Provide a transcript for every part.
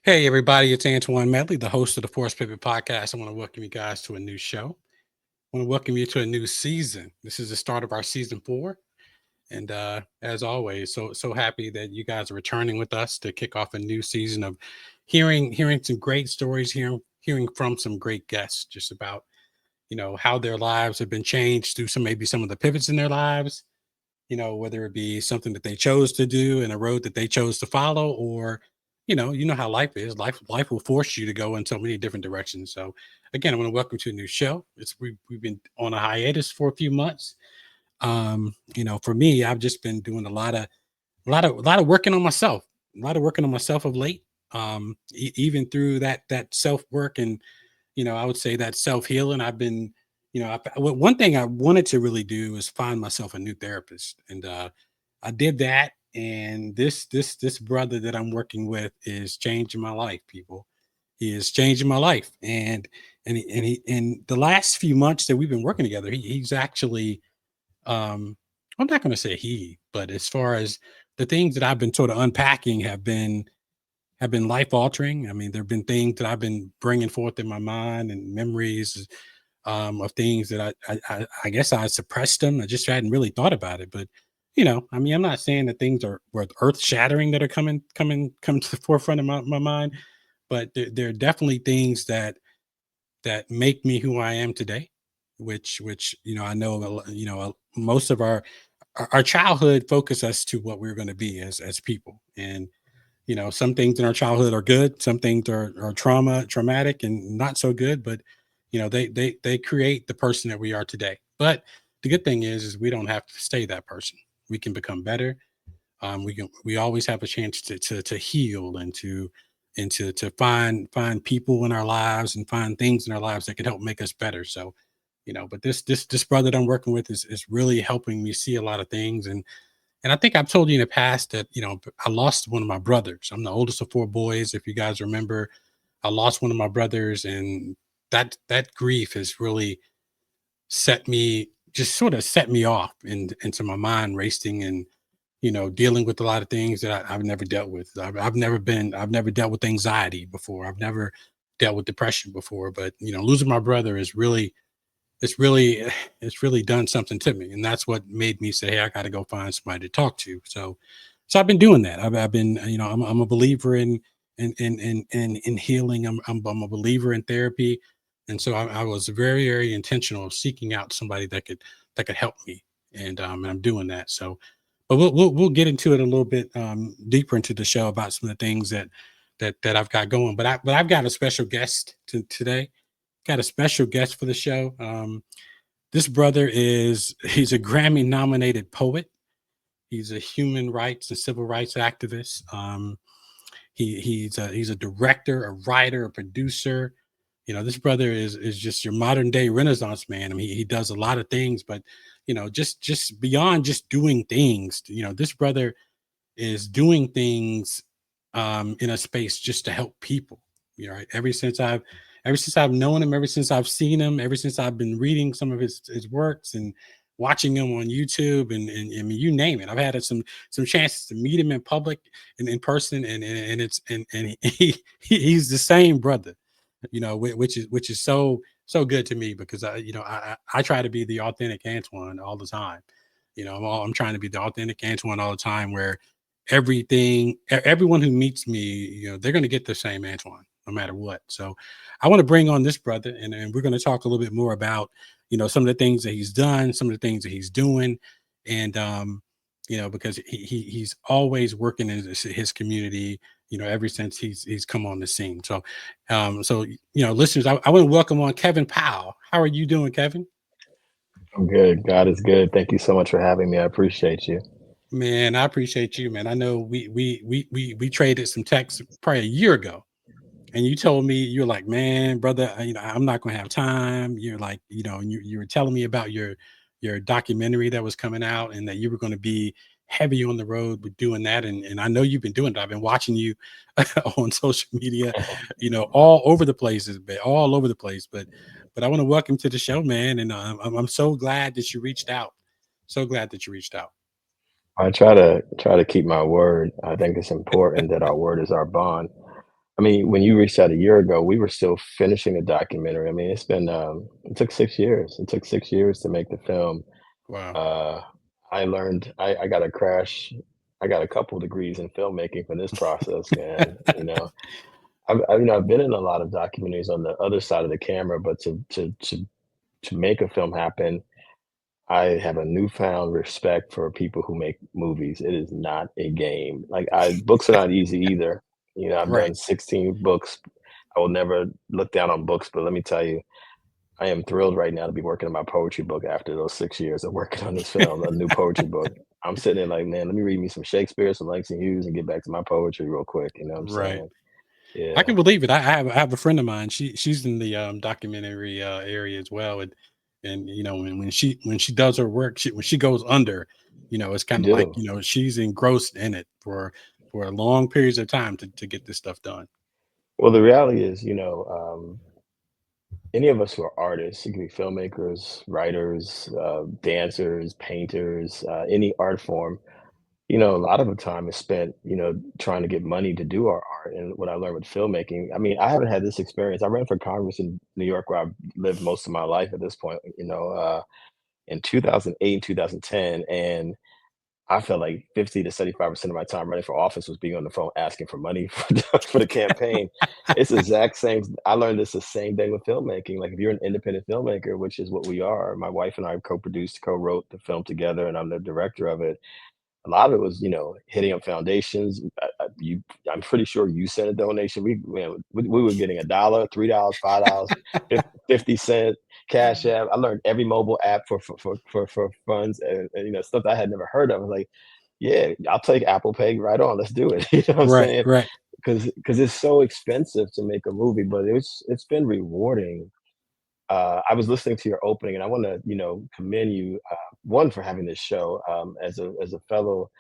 Hey, everybody, it's Antoine Medley, the host of the Force Pivot podcast. I want to welcome you guys to a new show. I want to welcome you to a new season. This is the start of our season 4. And as always, so happy that you guys are returning with us to kick off a new season of hearing some great stories, hearing from some great guests just about, how their lives have been changed through maybe some of the pivots in their lives, whether it be something that they chose to do and a road that they chose to follow, or you know how life is. Life will force you to go in so many different directions. So again, I want to welcome to a new show. We've been on a hiatus for a few months. For me, I've just been doing a lot of working on myself, a lot of working on myself of late. Even through that self work and I would say that self healing. I've been, one thing I wanted to really do is find myself a new therapist, and I did that. And this brother that I'm working with is changing my life, people. He is changing my life, and the last few months that we've been working together, he's actually, I'm not going to say but as far as the things that I've been sort of unpacking have been life altering. I mean, there have been things that I've been bringing forth in my mind and memories of things that I guess I suppressed them. I just hadn't really thought about it. But I mean, I'm not saying that things were earth shattering that are come to the forefront of my mind, but there are definitely things that make me who I am today. Which I know most of our childhood focus us to what we're going to be as people. And some things in our childhood are good, some things are traumatic and not so good, but they create the person that we are today. But the good thing is we don't have to stay that person. We can become better. We always have a chance to heal and to find people in our lives and find things in our lives that can help make us better. So but this brother that I'm working with is really helping me see a lot of things. And I think I've told you in the past that, I lost one of my brothers. I'm the oldest of 4 boys. If you guys remember, I lost one of my brothers, and that grief has really set me off into my mind racing, and, dealing with a lot of things that I've never dealt with. I've never dealt with anxiety before. I've never dealt with depression before, but, losing my brother is really it's really it's really done something to me, and that's what made me say, hey, I got to go find somebody to talk to. So I've been doing that. I've been, I'm a believer in healing. I'm a believer in therapy, and so I was very intentional of seeking out somebody that could help me, and I'm doing that. So but we'll get into it a little bit deeper into the show about some of the things that I've got going. But I've got a special guest today. Got a special guest for the show. This brother he's a Grammy nominated poet. He's a human rights and civil rights activist. He's a director, a writer, a producer. This brother is just your modern day Renaissance man. I mean, he does a lot of things, but just beyond just doing things. This brother is doing things in a space just to help people. Right? Ever since I've known him, ever since I've seen him, ever since I've been reading some of his works and watching him on YouTube, and I mean, you name it. I've had some chances to meet him in public and in person, and he's the same brother, which is so good to me, because I try to be the authentic Antoine all the time. I'm trying to be the authentic Antoine all the time, where everyone who meets me, they're going to get the same Antoine no matter what. So I want to bring on this brother, and we're going to talk a little bit more about some of the things that he's done, some of the things that he's doing, and because he's always working in his community, ever since he's come on the scene. So listeners, I want to welcome on Kevin Powell. How are you doing, Kevin? I'm good. God is good. Thank you so much for having me. I appreciate you. Man, I appreciate you, man. I know we traded some texts probably a year ago, and you told me, you're like, man, brother, I'm not gonna have time. You're like, and you were telling me about your documentary that was coming out, and that you were going to be heavy on the road with doing that. And I know you've been doing it. I've been watching you on social media, all over the places, but all over the place. But I want to welcome to the show, man, and I'm so glad that you reached out. So glad that you reached out. I try to keep my word. I think it's important that our word is our bond. I mean, when you reached out a year ago, we were still finishing the documentary. I mean, it took 6 years. It took 6 years to make the film. Wow. Uh, I got a crash. I got a couple degrees in filmmaking for this process, man. I've been in a lot of documentaries on the other side of the camera, but to make a film happen, I have a newfound respect for people who make movies. It is not a game. Like books are not easy either. I've Right. done 16 books. I will never look down on books, but let me tell you, I am thrilled right now to be working on my poetry book after those 6 years of working on this film, a new poetry book. I'm sitting there like, man, let me read me some Shakespeare, some Langston Hughes, and get back to my poetry real quick. You know what I'm Right. saying? I Yeah, can believe it. I have a friend of mine. She's in the documentary area as well, and when she does her work, when she goes under, it's you kind of like do. she's engrossed in it for long periods of time to get this stuff done. Well, the reality is, any of us who are artists, it could be filmmakers, writers, dancers, painters, any art form, a lot of the time is spent, trying to get money to do our art. And what I learned with filmmaking, I mean, I haven't had this experience. I ran for Congress in New York, where I've lived most of my life at this point, in 2008 and 2010. And I felt like 50 to 75% of my time running for office was being on the phone asking for money for the campaign. It's the exact same. I learned this the same thing with filmmaking. Like if you're an independent filmmaker, which is what we are, my wife and I co-produced, co-wrote the film together, and I'm the director of it. A lot of it was, hitting up foundations. I'm pretty sure you sent a donation. We were getting $1, $3, $5, 50 cent Cash App. I learned every mobile app for funds, and stuff that I had never heard of. I was like, yeah, I'll take Apple Pay right on. Let's do it. You know what I'm Right. saying? Right. Because it's so expensive to make a movie, but it's been rewarding. I was listening to your opening, and I want to, commend you. One, for having this show, as a fellow,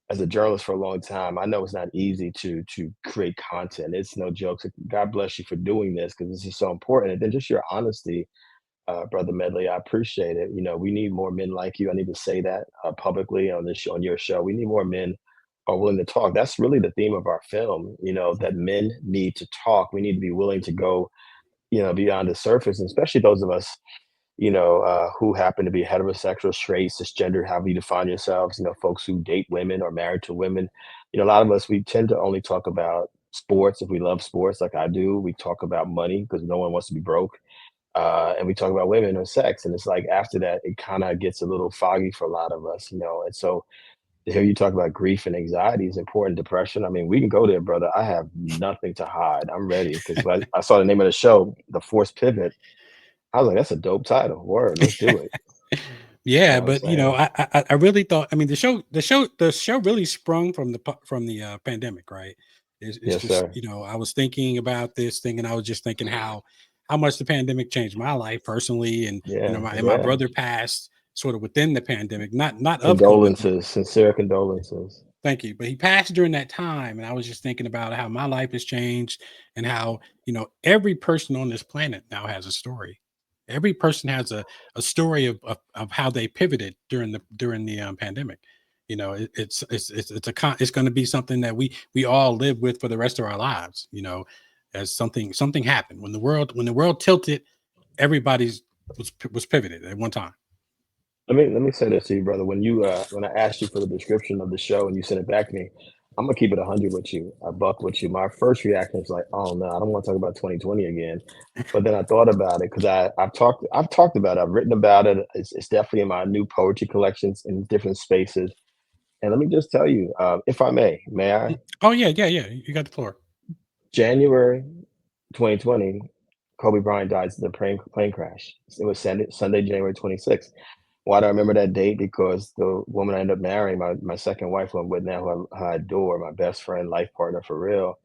as a journalist for a long time. I know it's not easy to create content. It's no joke. So God bless you for doing this, because this is so important. And then just your honesty, brother Medley. I appreciate it. We need more men like you. I need to say that publicly on this show, on your show. We need more men who are willing to talk. That's really the theme of our film. That men need to talk. We need to be willing to go, beyond the surface, and especially those of us, who happen to be heterosexual, straight, cisgender, however you define yourselves, folks who date women or married to women. A lot of us, we tend to only talk about sports if we love sports, like I do. We talk about money because no one wants to be broke. And we talk about women or sex. And it's like after that, it kind of gets a little foggy for a lot of us. And so to hear you talk about grief and anxiety is important, depression. I mean, we can go there, brother. I have nothing to hide. I'm ready, because I saw the name of the show, The Forced Pivot. I was like, that's a dope title. Word, let's do it. You Yeah, know what I'm but saying? I really thought. I mean, the show really sprung from the pandemic, right? It's Yes, just sir. I was thinking about this thing, and I was just thinking how much the pandemic changed my life personally, and Yeah, my yeah. brother passed sort of within the pandemic, not of COVID. Condolences, sincere condolences. Thank you. But he passed during that time, and I was just thinking about how my life has changed, and how every person on this planet now has a story. Every person has a story of how they pivoted during the pandemic. It's going to be something that we all live with for the rest of our lives. As something happened when the world tilted, everybody's was pivoted at one time. Let me say this to you, brother. When I asked you for the description of the show and you sent it back to me, I'm gonna keep it 100 with you, a buck with you. My first reaction was like, oh no, I don't want to talk about 2020 again. But then I thought about it, because I've talked about it, I've written about it. It's definitely in my new poetry collections in different spaces. And let me just tell you, if I may I? Oh yeah, yeah, yeah. You got the floor. January 2020, Kobe Bryant dies in a plane crash. It was Sunday, January 26th. Why do I remember that date? Because the woman I ended up marrying, my second wife, who I'm with now, who I adore, my best friend, life partner for real,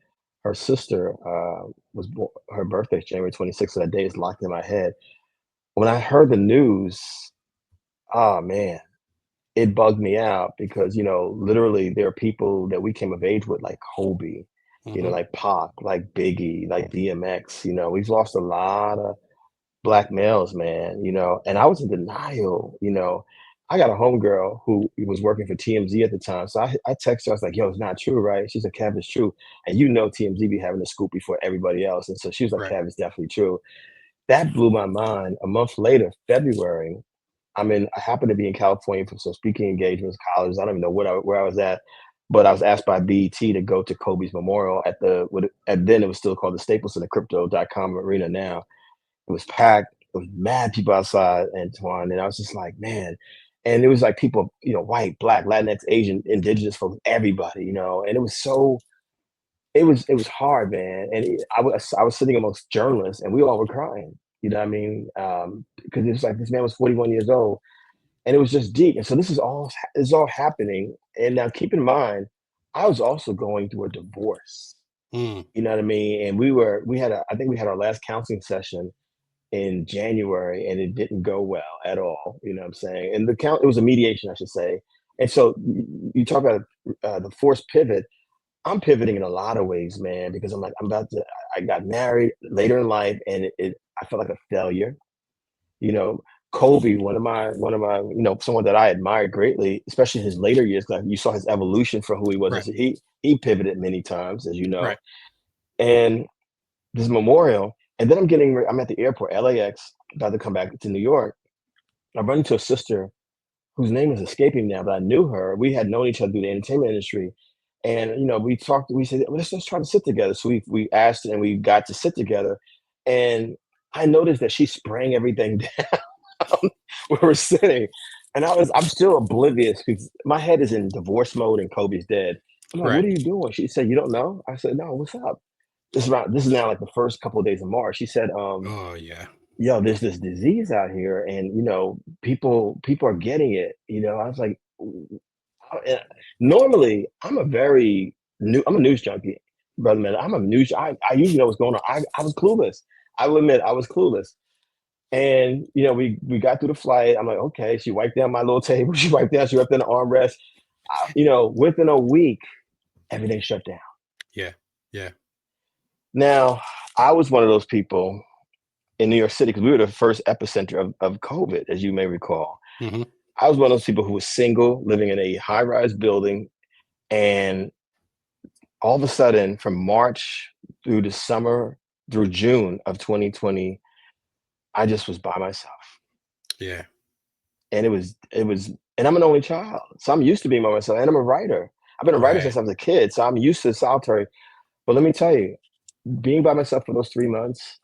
her sister, her birthday is January 26th, so that day is locked in my head. When I heard the news, oh man, it bugged me out, because, literally there are people that we came of age with, like Kobe, Hmm. like Pac, like Biggie, like DMX. We've lost a lot of black males, man, and I was in denial. I got a homegirl who was working for TMZ at the time. So I texted her, I was like, yo, it's not true, right? She's like, Kev, it's true. And you know TMZ be having the scoop before everybody else. And so she was like, Right. Kev, it's definitely true. That blew my mind. A month later, February, I happened to be in California for some speaking engagements, college. I don't even know where I was at, but I was asked by BET to go to Kobe's memorial at then it was still called the Staples Center, crypto.com arena now. It was packed. It was mad people outside, Antoine, and I was just like, man. And it was like people, white, black, Latinx, Asian, indigenous folks, everybody, and it was hard, man. And I was sitting amongst journalists, and we all were crying. You know what I mean? Because it was like this man was 41 years old, and it was just deep. And so this is all happening. And now keep in mind, I was also going through a divorce. Mm, You know what I mean? And I think we had our last counseling session in January, and it didn't go well at all. You know what I'm saying? And it was a mediation, I should say. And so you talk about the forced pivot. I'm pivoting in a lot of ways, man, because I'm like, I got married later in life, and I felt like a failure. You know, Kobe, someone that I admired greatly, especially his later years, because you saw his evolution for who he was. And right. so he pivoted many times, as you know. Right. And this memorial, and then I'm at the airport, LAX, about to come back to New York. I run into a sister whose name is escaping now, but I knew her. We had known each other through the entertainment industry. And we talked, we said, well, let's try to sit together. So we asked and we got to sit together. And I noticed that she sprang everything down where we're sitting. And I'm still oblivious because my head is in divorce mode and Kobe's dead. I'm like, what Right. are you doing? She said, you don't know? I said, no, what's up? This is now like the first couple of days of March. She said, Oh yeah. yo, there's this disease out here, and people are getting it. I was like, normally I'm a news junkie, brother man. I usually know what's going on. I was clueless. I will admit I was clueless. And we got through the flight. I'm like, okay. She wiped down my little table. She wiped down the armrest. Within a week, everything shut down. Yeah. Yeah. Now, I was one of those people in New York City because we were the first epicenter of COVID, as you may recall. Hmm. I was one of those people who was single, living in a high-rise building, and all of a sudden, from March through the summer through June of 2020, I just was by myself. Yeah. And and I'm an only child. So I'm used to being by myself. And I'm a writer. I've been a writer Right. since I was a kid. So I'm used to solitary. But let me tell you, being by myself for those 3 months,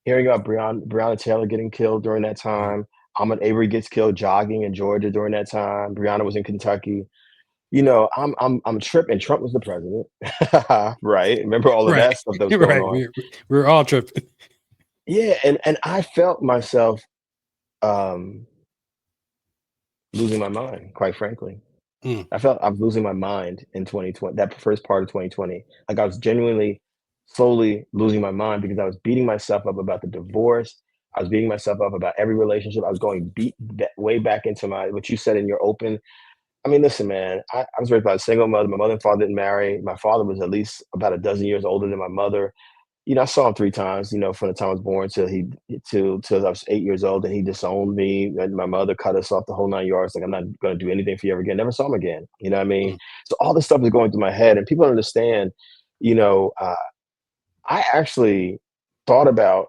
hearing about Breonna Taylor getting killed during that Mhm. time, Ahmaud Avery gets killed jogging in Georgia during that time. Breonna was in Kentucky. I'm tripping. Trump was the president, right? Remember all of Right. that stuff that was going Right. on? We're all tripping. Yeah, and I felt myself um, losing my mind, quite frankly. Mm, I felt I was losing my mind in 2020, that first part of 2020. Like I was genuinely, slowly losing my mind because I was beating myself up about the divorce. I was beating myself up about every relationship. I was going way back into what you said in your open. I mean, listen, man, I was raised by a single mother. My mother and father didn't marry. My father was at least about a dozen years older than my mother. I saw him 3 times, from the time I was born till I was 8 years old, and he disowned me. And my mother cut us off the whole 9 yards. Like, I'm not going to do anything for you ever again. Never saw him again. You know what I mean? mm, So all this stuff is going through my head, and people don't understand. You know, uh, I actually thought about,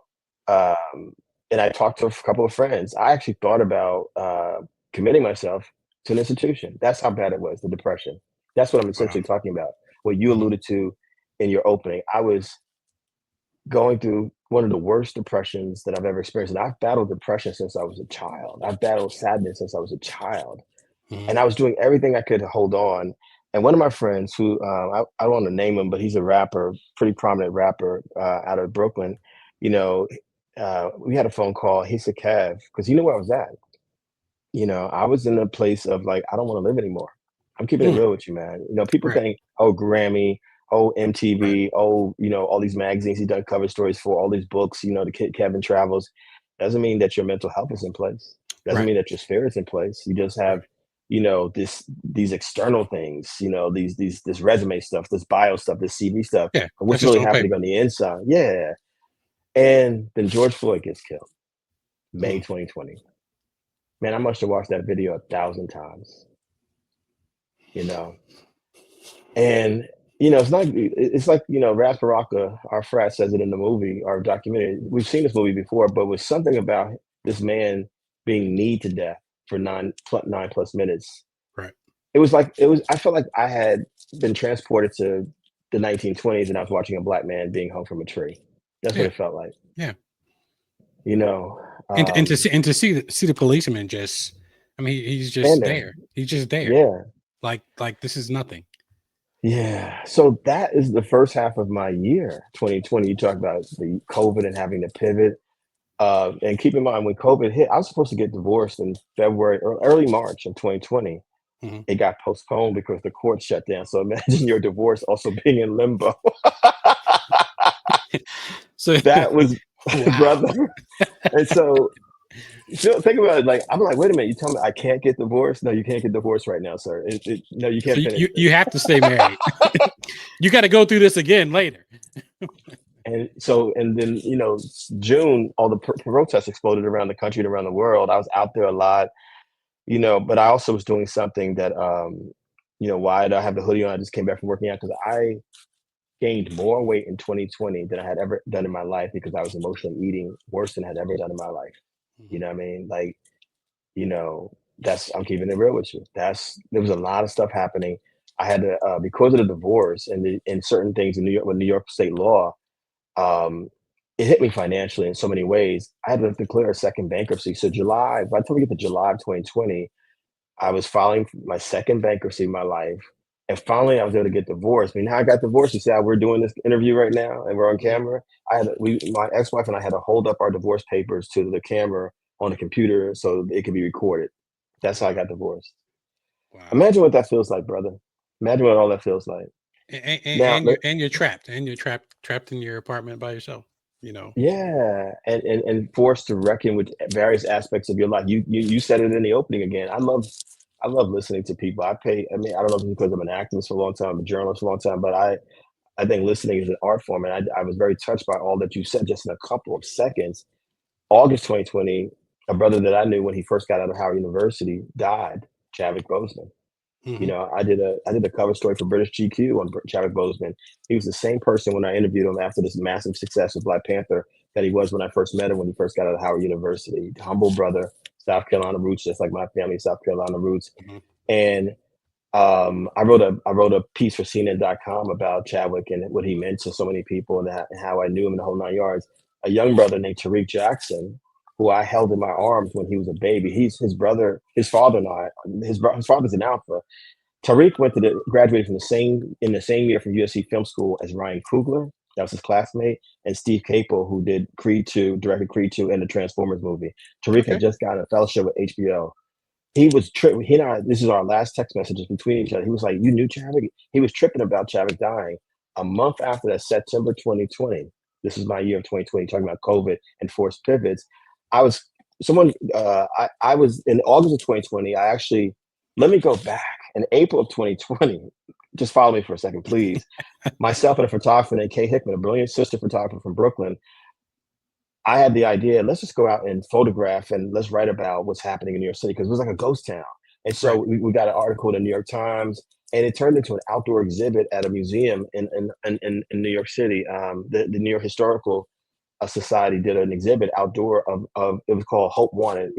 and I talked to a couple of friends. I actually thought about committing myself to an institution. That's how bad it was, the depression. That's what I'm wow. essentially talking about. What you Mhm. alluded to in your opening. I was going through one of the worst depressions that I've ever experienced. And I've battled depression since I was a child. I've battled sadness since I was a child. Mhm. And I was doing everything I could to hold on. And one of my friends who I don't want to name him, but he's a rapper, pretty prominent rapper out of Brooklyn. You know, we had a phone call. He said, Kev, because he knew where I was at. I was in a place of like, I don't want to live anymore. I'm keeping it Mm, real with you, man. People right. think, oh, Grammy, oh, Right. MTV, oh, all these magazines he's done cover stories for, all these books, the kid Kevin travels. Doesn't mean that your mental health is in place. Doesn't Right. mean that your spirit's in place. You just Right. have, these external things, this resume stuff, this bio stuff, this CV stuff. Yeah. But That's what's just really on happening paper. on the inside? Yeah. And then George Floyd gets killed, May Mm, 2020. Man, I must have watched that video 1,000 times, you know? And, it's not it's like, Ras Baraka, our frat says it in the movie or documentary. We've seen this movie before, but with something about this man being kneed to death for 9 plus minutes. Right. I felt like I had been transported to the 1920s and I was watching a black man being hung from a tree. That's what Yeah. it felt like, Yeah. you know? And to see the policeman just, I mean, he's Stand just there. there. He's just there. Yeah. Like this is nothing. Yeah. So that is the first half of my year, 2020. You talk about the COVID and having to pivot. And keep in mind, when COVID hit, I was supposed to get divorced in February or early March of 2020. Mhm. It got postponed because the court shut down. So imagine your divorce also being in limbo. So That was, wow. brother. And so, think about it. Like, I'm like, wait a minute. You tell me I can't get divorced? No, you can't get divorced right now, sir. No, you So can't finish you this. have to stay married. You got to go through this again later. And so, and then, June, all the protests exploded around the country and around the world. I was out there a lot, but I also was doing something that, why do I have the hoodie on? I just came back from working out because I gained more weight in 2020 than I had ever done in my life because I was emotionally eating worse than I had ever done in my life. You Mhm. know what I mean? Like, I'm keeping it real with you. There was a lot of stuff happening. I had to, because of the divorce and certain things in New York with New York state law, um, it hit me financially in so many ways. I had to declare a second bankruptcy. So by the time we get to July of 2020, I was filing my second bankruptcy in my life. And finally, I was able to get divorced. I mean, how I got divorced, you see how we're doing this interview right now and we're on Mhm. camera. My ex-wife and I had to hold up our divorce papers to the camera on the computer so it could be recorded. That's how I Wow. got divorced. Wow. Imagine what that feels like, brother. Imagine what all that feels like. Now, And you're trapped, trapped in your apartment by yourself. You know. yeah, and forced to reckon with various aspects of your life. You said it in the opening again. I love listening to people. I mean, I don't know if it's because I'm an activist for a long time, a journalist for a long time, but I think listening is an art form, and I was very touched by all that you said just in a couple of seconds. August 2020, a brother that I knew when he first got out of Howard University died, Chadwick Boseman. Hmm. I did a cover story for British GQ on Chadwick Boseman. He was the same person when I interviewed him after this massive success with Black Panther that he was when I first met him when he first got out of Howard University. Humble brother, South Carolina roots, just like my family, South Carolina roots. Hmm. And I wrote a piece for CNN.com about Chadwick and what he meant to so many people and how I knew him in the whole 9 yards. A young brother named Tariq Jackson, who I held in my arms when he was a baby. He's his brother, his father and I. His father's an alpha. Tariq graduated from the same year from USC Film School as Ryan Coogler. That was his classmate, and Steve Capel, who did Creed 2, directed Creed 2 and the Transformers movie. Tariq Okay. had just gotten a fellowship with HBO. He was tripping. He and I, this is our last text messages between each other. He was like, "You knew Chadwick?" He was tripping about Chadwick dying a month after that, September 2020. This is my year of 2020, talking about COVID and forced pivots. I was I was in August of 2020. I actually let me go back in April of 2020. Just follow me for a second, please. Myself and a photographer named Kay Hickman, a brilliant sister photographer from Brooklyn, I had the idea, let's just go out and photograph and let's write about what's happening in New York City because it was like a ghost town. And so Right. we got an article in the New York Times and it turned into an outdoor exhibit at a museum in New York City. The New York Historical Society did an exhibit outdoor of it was called Hope Wanted,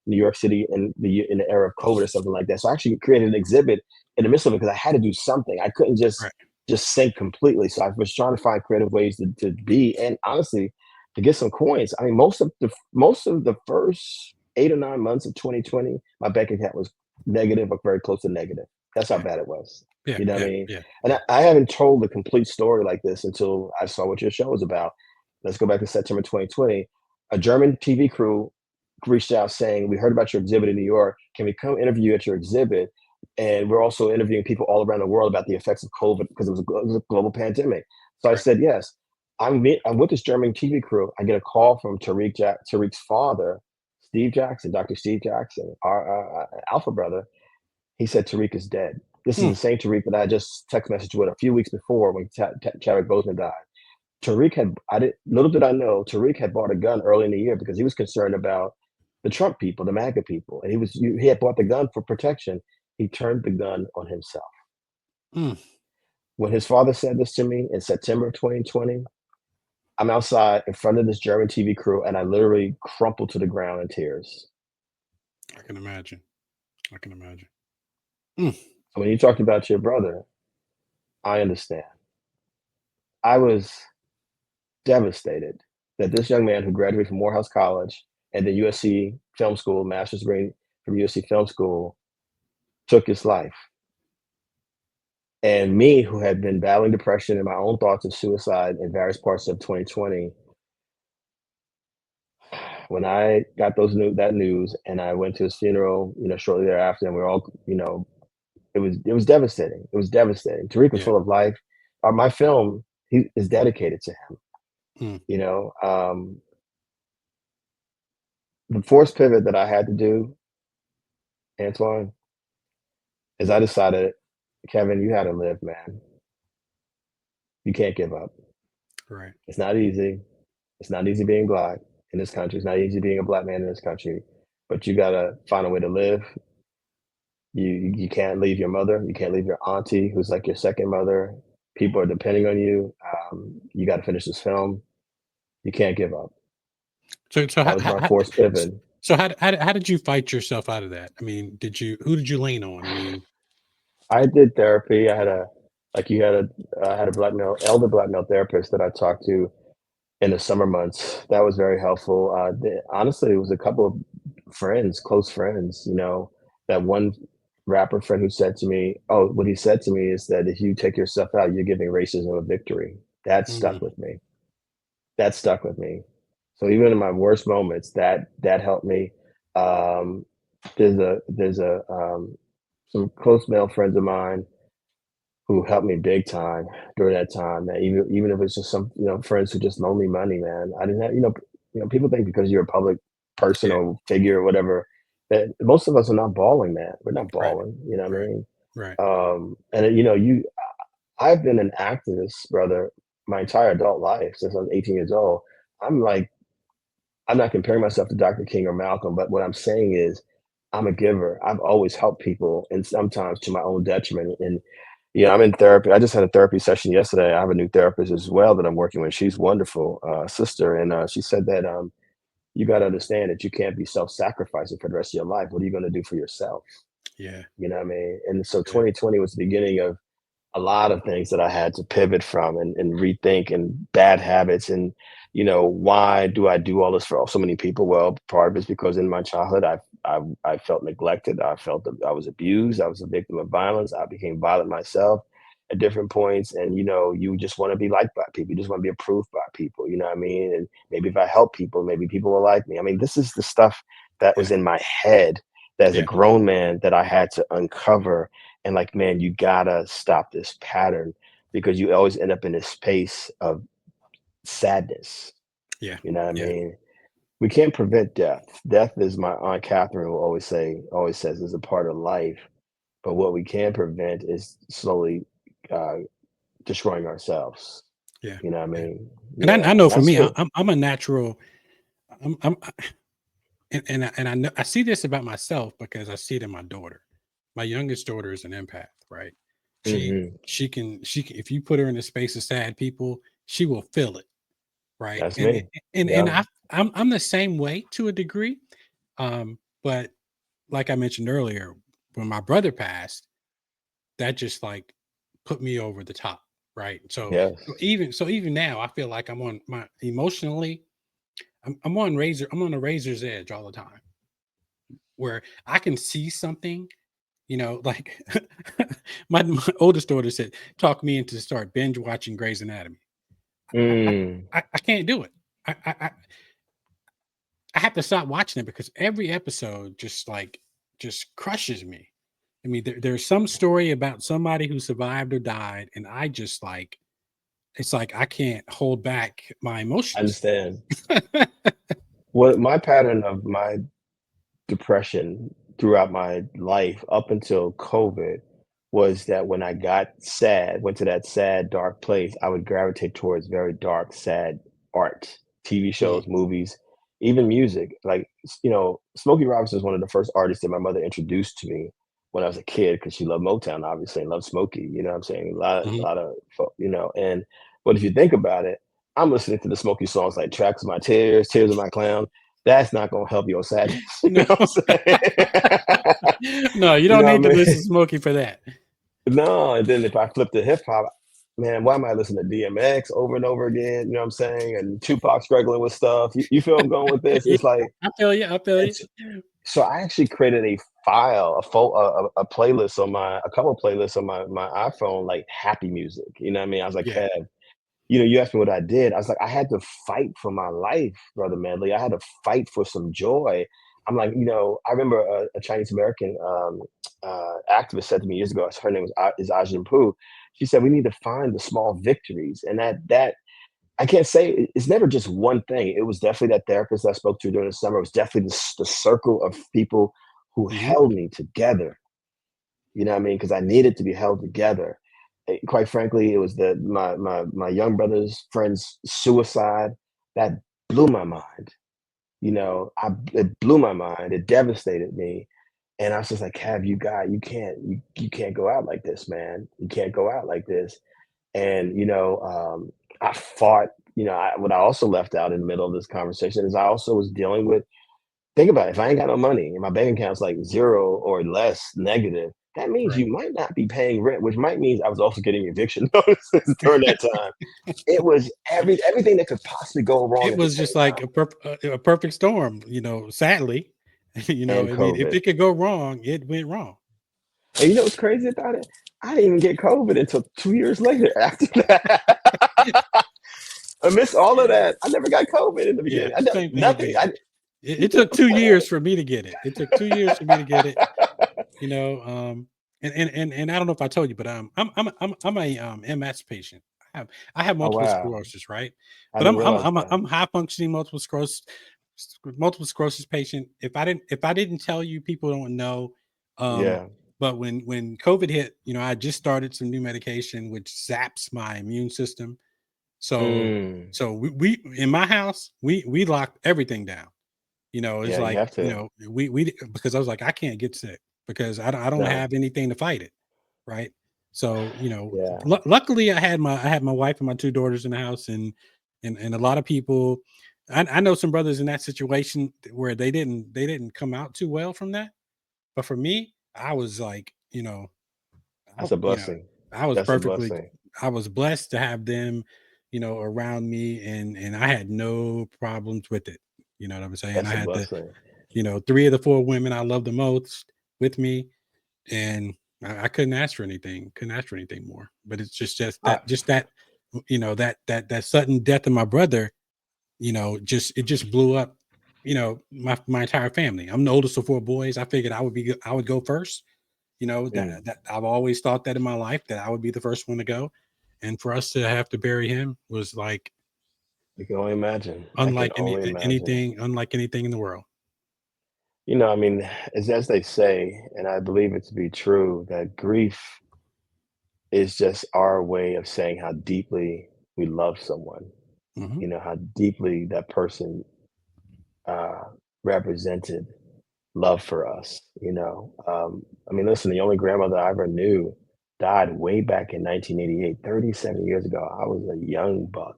New York City in the era of COVID or something like that. So I actually created an exhibit in the midst of it because I had to do something. I couldn't Right. just sink completely. So I was trying to find creative ways to be and honestly to get some coins. I mean, most of the first 8 or 9 months of 2020, my bank account was negative or very close to negative. That's how Yeah. bad it was. Yeah. You know what I Yeah. mean? Yeah. And Yeah. I haven't told the complete story like this until I saw what your show was about. Let's go back to September 2020. A German TV crew reached out saying, "We heard about your exhibit in New York. Can we come interview you at your exhibit?" And we're also interviewing people all around the world about the effects of COVID because it was a global pandemic. So I Right. said, yes. I'm with this German TV crew. I get a call from Tariq's father, Steve Jackson, Dr. Steve Jackson, our alpha brother. He said Tariq is dead. This is Hmm. the same Tariq that I just text messaged with a few weeks before when Chadwick Boseman died. Tariq had, I did, little did I know, Tariq had bought a gun early in the year because he was concerned about the Trump people, the MAGA people, and he had bought the gun for protection. He turned the gun on himself. Mm, When his father said this to me in September of 2020, I'm outside in front of this German TV crew, and I literally crumpled to the ground in tears. I can imagine. I can imagine. Mm, So when you talked about your brother, I understand. I was devastated that this young man who graduated from Morehouse College and then USC Film School, master's degree from USC Film School, took his life. And me, who had been battling depression and my own thoughts of suicide in various parts of 2020, when I got that news and I went to his funeral, shortly thereafter, and we were all, it was devastating. It was devastating. Tariq was yeah. full of life. My film is dedicated to him. Mm, You know, um, the forced pivot that I had to do, Antoine, is I decided, Kevin, you had to live, man. You can't give up. right. It's not easy. It's not easy being black in this country. It's not easy being a black man in this country. But you gotta find a way to live. You can't leave your mother. You can't leave your auntie, who's like your second mother. People are depending on you. You got to finish this film. You can't give up. So That was my forced pivot. how did you fight yourself out of that? I mean, who did you lean on? I mean, I did therapy. I had a like you had a I had a elder black male therapist that I talked to in the summer months. That was very helpful. Honestly, it was a couple of friends, close friends. That one rapper friend who said to me, "Oh, what he said to me is that if you take yourself out, you're giving racism a victory." That stuck mm, with me. That stuck with me. So even in my worst moments, that helped me. Um, there's some close male friends of mine who helped me big time during that time, man. Even if it's just some, friends who just loan me money, man. I didn't have, people think because you're a public person yeah, or figure or whatever, that most of us are not balling, man. We're not right, balling, you know what I right, mean? right, And I've been an activist, brother, my entire adult life since I was 18 years old. I'm like, I'm not comparing myself to Dr. King or Malcolm, but what I'm saying is I'm a giver. I've always helped people and sometimes to my own detriment. And I'm in therapy. I just had a therapy session yesterday. I have a new therapist as well that I'm working with. She's wonderful, sister. And she said that you got to understand that you can't be self-sacrificing for the rest of your life. What are you going to do for yourself? yeah, You know what I mean? And so yeah, 2020 was the beginning of a lot of things that I had to pivot from and rethink and bad habits. And, why do I do all this for so many people? Well, part of it's because in my childhood, I felt neglected. I felt that I was abused. I was a victim of violence. I became violent myself at different points. And, you just want to be liked by people. You just want to be approved by people. You know what I mean? And maybe if I help people, maybe people will like me. I mean, this is the stuff that yeah, was in my head that as a yeah, grown man that I had to uncover and like, man, you gotta stop this pattern because you always end up in this space of sadness. yeah, You know what I yeah, mean? We can't prevent death. Death is my aunt Catherine will always says is a part of life. But what we can prevent is slowly uh, destroying ourselves. yeah, You know what I yeah. mean? And Yeah. I know And for that's me, what I'm a natural. I'm and I know I see this about myself because I see it in my daughter. My youngest daughter is an empath, right? She mhm, she can if you put her in a space of sad people, she will feel it, right? that's And me. and Yeah. I'm the same way to a degree. But like I mentioned earlier, when my brother passed, that just like put me over the top, right? Yes. So even now, I feel like I'm on my emotionally, I'm on a razor's edge all the time, where I can see something, like my oldest daughter said, talk me into start binge watching Grey's Anatomy. I, I, Mm, I can't do it. I, I I I have to stop watching it because every episode just crushes me. I mean, there's some story about somebody who survived or died, and I just like it's like I can't hold back my I emotions. understand. What my pattern of my depression throughout my life up until COVID was that when I got sad, went to that sad, dark place, I would gravitate towards very dark, sad art, TV Mm, shows, movies. even music. Like, Smokey Robinson is one of the first artists that my mother introduced to me when I was a kid because she loved Motown, obviously, and loved Smokey. You know what I'm saying? A Mhm. lot of folk, and but if you think about it, I'm listening to the Smokey songs like "Tracks of My Tears," "Tears of My Clown." That's not gonna help your sadness. You No. know what I'm saying? No, you You don't know need to what I listen mean? to Smokey for that. No, and then if I flip to hip hop, man, why am I listening to DMX over and over again? You know what I'm saying? And Tupac struggling with stuff. You feel I'm going with this? Yeah, It's like, I feel you, I feel you. it's so I actually created a file, a playlist on a couple of playlists on my iPhone, like happy music. You know what I mean? I was like, Yeah. Kev, you asked me what I did. I was like, I had to fight for my life, Brother Medley. I had to fight for some joy. I'm like, I remember a Chinese American activist said to me years ago. Her name is Ajin Pu. She said we need to find the small victories, and that I can't say it's never just one thing. It was definitely that therapist I spoke to during the summer. It was definitely the circle of people who Mhm. held me together. You know what I mean? Because I needed to be held together. Quite frankly, it was my young brother's friend's suicide that blew my mind. It blew my mind. It devastated me, and I was just like, "Have you can't go out like this, man. You can't go out like this." And I fought. What I also left out in the middle of this conversation is I also was dealing with. Think about it. If I ain't got no money and my bank account's like zero or less negative, that means Right. you might not be paying rent, which might means I was also getting eviction notices during that time. It was everything that could possibly go wrong It at the was same just like time. a perfect storm, sadly. And I mean, if COVID. it could go wrong, it went wrong. And you know what's crazy about it? I didn't even get COVID until 2 years later after that. Amidst all of that, I never got COVID in the Yeah, beginning. I know same thing with nothing. me. It took I'm 2 saying? years for me to get it. It took 2 years for me to get it, you know, and I don't know if I told you, but, I'm a, MS patient. I have Oh, multiple wow. sclerosis, right? I But didn't realize that. I'm high functioning multiple sclerosis patient. If I didn't tell you, people don't know, Yeah. but when COVID hit, I just started some new medication which zaps my immune system. So Mm. we in my house, we locked everything down. It's Yeah, you like, have to. we because I was like, I can't get sick because I don't No. have anything to fight it, right? So, Yeah. luckily I had my wife and my two daughters in the house, and a lot of people. I know some brothers in that situation where they didn't come out too well from that, but for me, I was like, I, That's a you know, blessing. I was That's a perfectly. blessing. I was blessed to have them, around me, and I had no problems with it. You know what I'm saying? I That's a had blessing. three of the four women I love the most with me, and I couldn't ask for anything. Couldn't ask for anything more. But it's I just that, that sudden death of my brother. It just blew up. My entire family. I'm the oldest of four boys. I figured I would go first. mm, That I've always thought that in my life that I would be the first one to go, and for us to have to bury him was like I can only imagine. I can unlike only imagine. unlike anything in the world. I mean, as they say, and I believe it to be true, that grief is just our way of saying how deeply we love someone. Hmm. How deeply that person uh, represented love for us. I mean, listen, the only grandmother I ever knew died way back in 1988, 37 years ago. I was a young buck.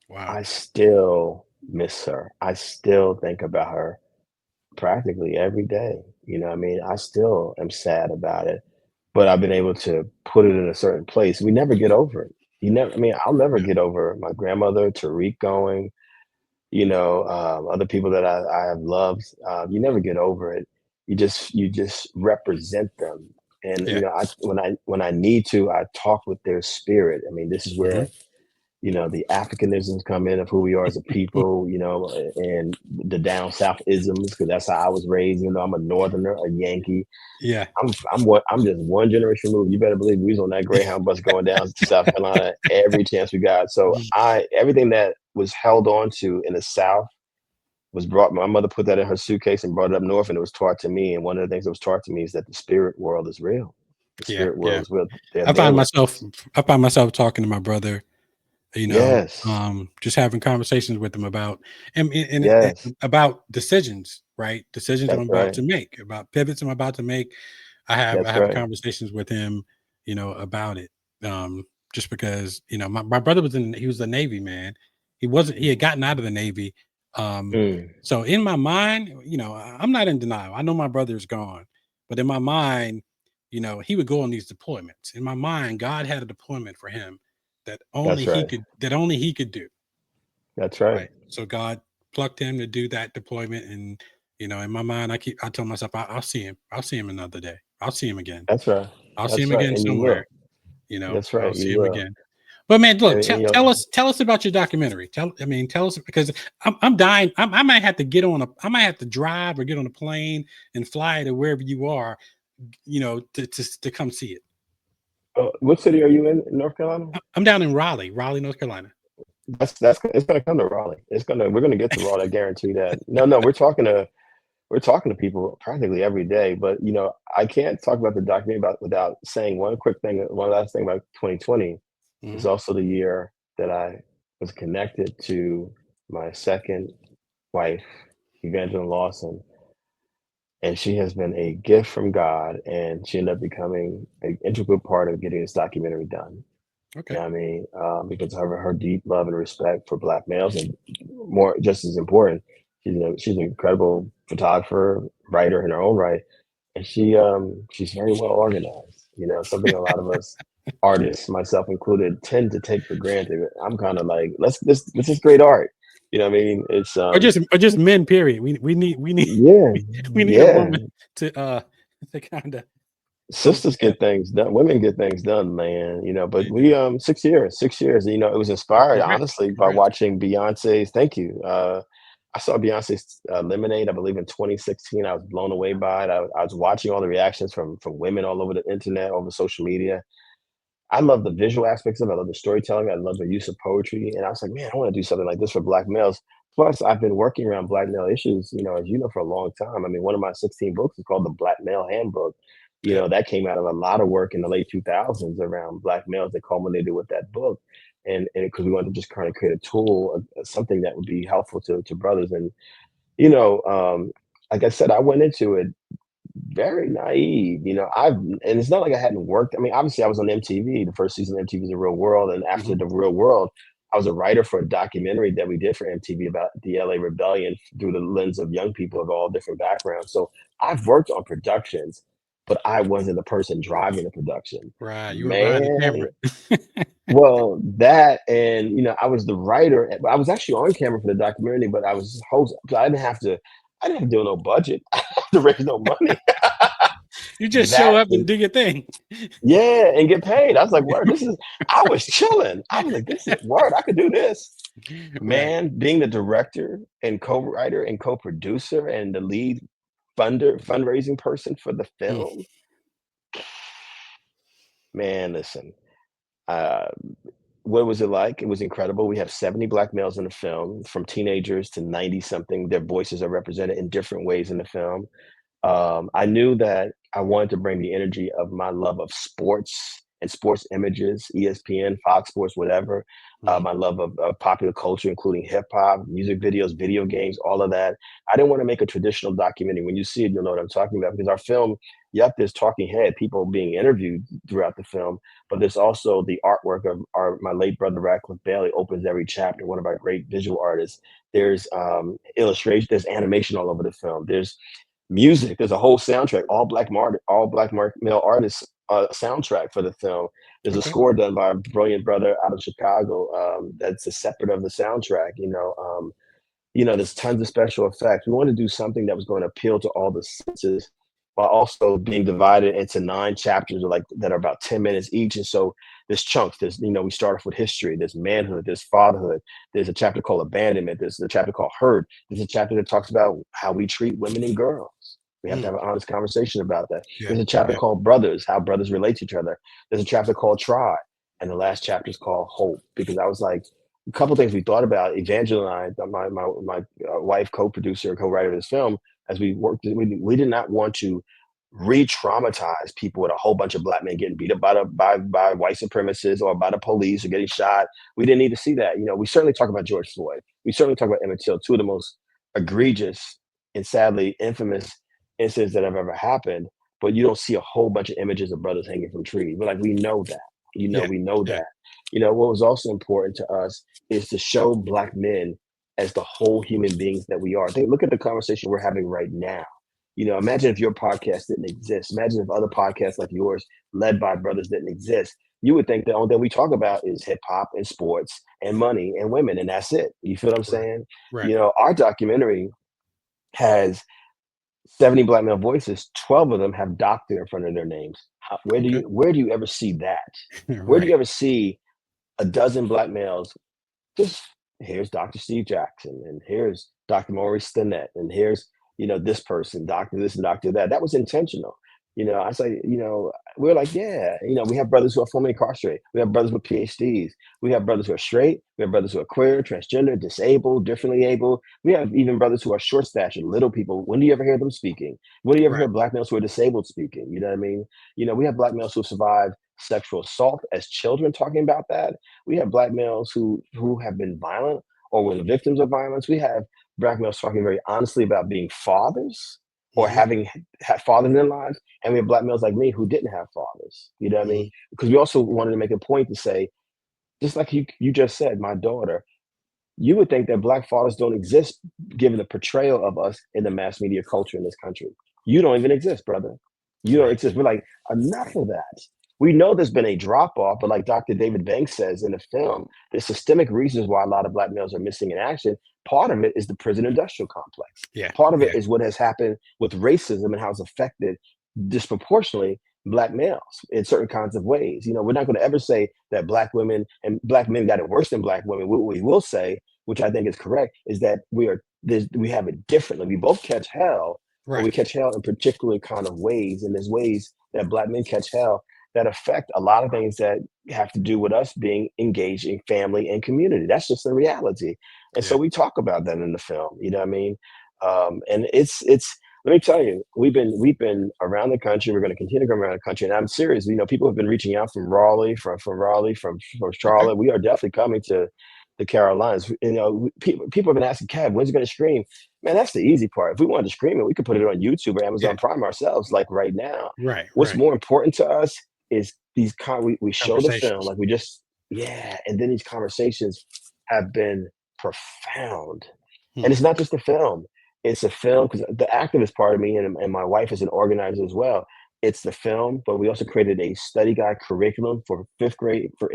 Wow. I still miss her. I still think about her practically every day. What I mean? I still am sad about it, but I've been able to put it in a certain place. We never get over it. I mean, I'll never Yeah. get over my grandmother, Tariq going, other people that I have loved. You never get over it. You just represent them. And Yeah. when I need to, I talk with their spirit. I mean, this is Hmm. where the Africanisms come in of who we are as a people, and the down south isms, because that's how I was raised. I'm a northerner, a Yankee. Yeah. I'm just one generation removed. You better believe we was on that Greyhound bus going down to South Carolina every chance we got. So everything that was held on to in the South was brought. My mother put that in her suitcase and brought it up north, and it was taught to me. And one of the things that was taught to me is that the spirit world is real. The Yeah. spirit world Yeah. is real. They're I there find with myself us. I find myself talking to my brother, you know, Yes. just having conversations with him about and Yes. about decisions, right? Decisions I'm That's about right. to make, about pivots I'm about to make. I That's have right. conversations with him, about it. Just because, my brother he was a Navy man. He had gotten out of the Navy. Um, Mm, so in my mind, I'm not in denial. I know my brother's gone, but in my mind, he would go on these deployments. In my mind, God had a deployment for him that's right. that only he could do. That's right. Right. So God plucked him to do that deployment. And, in my mind, I tell myself, I'll see him. I'll see him another day. I'll see him again. That's right. I'll see That's him right. again And you somewhere. will. That's I'll right. see You him will. again. But man, look, And tell us about your documentary. Tell us, because I'm dying. I might have to I might have to drive or get on a plane and fly to wherever you are, to come see it. what city are you in North Carolina? I'm down in Raleigh, North Carolina. That's it's gonna come to Raleigh. We're gonna get to Raleigh. I guarantee that. No, no, we're talking to people practically every day. But I can't talk about the documentary without saying one last thing about 2020 Hmm. is also the year that I was connected to my second wife, Evangeline Lawson, and she has been a gift from God, and she ended up becoming an integral part of getting this documentary done. You Okay. know what I mean? Because of her deep love and respect for Black males, and more just as important, she's an incredible photographer, writer in her own right, and she's very well organized. Something a lot of us artists, myself included, tend to take for granted. I'm kind of like, this is great art. You know what I mean? It's Or just men. Period. yeah, we need a yeah. woman to kind of close the Sisters gap. get things done. Women get things done, man. But They we do. 6 years. It was inspired Congrats, honestly by congrats. watching Beyonce's. Thank you. I saw Beyonce's Lemonade, I believe in 2016. I was blown away by it. I was watching all the reactions from women all over the internet, over social media. I love the visual aspects of it. I love the storytelling. I love the use of poetry. And I was like, man, I want to do something like this for Black males. Plus, I've been working around Black male issues, as you know, for a long time. I mean, one of my 16 books is called The Black Male Handbook. Yep. That came out of a lot of work in the late 2000s around Black males that culminated with that book. And because we wanted to just kind of create a tool, something that would be helpful to brothers. And, you know, um, like I said, I went into it very naive. And it's not like I hadn't worked. I mean, obviously, I was on MTV. The first season of MTV's The Real World, and after Hmm. The Real World, I was a writer for a documentary that we did for MTV about the LA Rebellion through the lens of young people of all different backgrounds. So I've worked on productions, but I wasn't the person driving the production. Right. You were behind the Man, camera. well, that and I was the writer. I was actually on camera for the documentary, but I was host. So I didn't have to. I didn't have to do no budget. I didn't have to raise no money. You just show That up and is do your thing. Yeah, and get paid. I was like, "Word, this is." I was chilling. I was like, "This is word. I could do this." Right. Man, being the director and co-writer and co-producer and the lead fundraising person for the Mm. film, man, listen. Uh, what was it like? It was incredible. We have 70 Black males in the film, from teenagers to 90 something. Their voices are represented in different ways in the film. I knew that I wanted to bring the energy of my love of sports and sports images, ESPN, Fox Sports, whatever. Mhm. My love of popular culture, including hip hop, music videos, video games, all of that. I didn't want to make a traditional documentary. When you see it, you'll know what I'm talking about, because our film, yep, there's talking head, people being interviewed throughout the film, but there's also the artwork of my late brother Radcliffe Bailey opens every chapter, one of our great visual artists. There's illustration, there's animation all over the film. There's music. There's a whole soundtrack, male artists soundtrack for the film. There's a Okay. score done by a brilliant brother out of Chicago that's a separate of the soundtrack. There's tons of special effects. We wanted to do something that was going to appeal to all the senses, while also being divided into 9 chapters, like that are about 10 minutes each. And so there's chunks. We start off with history. There's manhood. There's fatherhood. There's a chapter called abandonment. There's a chapter called hurt. There's a chapter that talks about how we treat women and girls. We have to Mm. have an honest conversation about that. Yeah. There's a chapter Yeah. called brothers, how brothers relate to each other. There's a chapter called tribe. And the last chapter is called hope, because I was like, a couple things we thought about. Evangeline, my wife, co-producer, co-writer of this film, as we worked, we did not want to re-traumatize people with a whole bunch of black men getting beat up by white supremacists or by the police or getting shot. We didn't need to see that. We certainly talk about George Floyd. We certainly talk about Emmett Till, two of the most egregious and sadly infamous incidents that have ever happened. But you don't see a whole bunch of images of brothers hanging from trees. But like we know that, Yeah. we know Yeah. that. What was also important to us is to show black men as the whole human beings that we are. Look at the conversation we're having right now. Imagine if your podcast didn't exist. Imagine if other podcasts like yours, led by brothers, didn't exist. You would think the only thing we talk about is hip hop and sports and money and women, and that's it. You feel what I'm Right. saying? Right. Our documentary has 70 black male voices. 12 of them have doctor in front of their names. Okay. Where do you ever see that? Where do Right. you ever see a dozen black males just here's Dr. Steve Jackson, and here's Dr. Maurice Stinnett, and here's this person, doctor this and doctor that. That was intentional. I say, we're like, yeah, we have brothers who are formerly incarcerated. We have brothers with PhDs. We have brothers who are straight. We have brothers who are queer, transgender, disabled, differently able. We have even brothers who are short statured, little people. When do you ever hear them speaking? When do you ever Right. hear black males who are disabled speaking? You know what I mean? We have black males who survived sexual assault as children talking about that. We have black males who have been violent or were the victims of violence. We have black males talking very honestly about being fathers or Hmm. having had fathers in their lives. And we have black males like me who didn't have fathers. You know what I Hmm. mean? Because we also wanted to make a point to say, just like you just said, my daughter, you would think that black fathers don't exist given the portrayal of us in the mass media culture in this country. You don't even exist, brother. You don't Right. exist. We're like, enough of that. We know there's been a drop off, but like Dr. David Banks says in the film, there's systemic reasons why a lot of black males are missing in action. Part of it is the prison industrial complex. Yeah. Part of it Yeah. is what has happened with racism and how it's affected disproportionately black males in certain kinds of ways. We're not going to ever say that black women and black men got it worse than black women. What we will say, which I think is correct, is that we have it differently. We both catch hell, but Right. we catch hell in particular kind of ways. And there's ways that black men catch hell that affect a lot of things that have to do with us being engaged in family and community. That's just the reality. And so Yeah. we talk about that in the film. You know what I mean? And it's let me tell you, we've been around the country. We're going to continue to go around the country, and I'm serious. People have been reaching out from Raleigh, from Okay. Charlotte. We are definitely coming to the Carolinas. People have been asking, Kev, when's it going to stream? Man, that's the easy part. If we wanted to stream it, we could put it on YouTube or Yeah. Amazon Prime ourselves, like right now. Right. What's Right. more important to us is we show the film, Conversations. like we just, yeah, and then these conversations have been profound. And Hmm. it's not just a film. It's a film because the activist part of me and my wife is an organizer as well. It's the film, but we also created a study guide curriculum for fifth grade for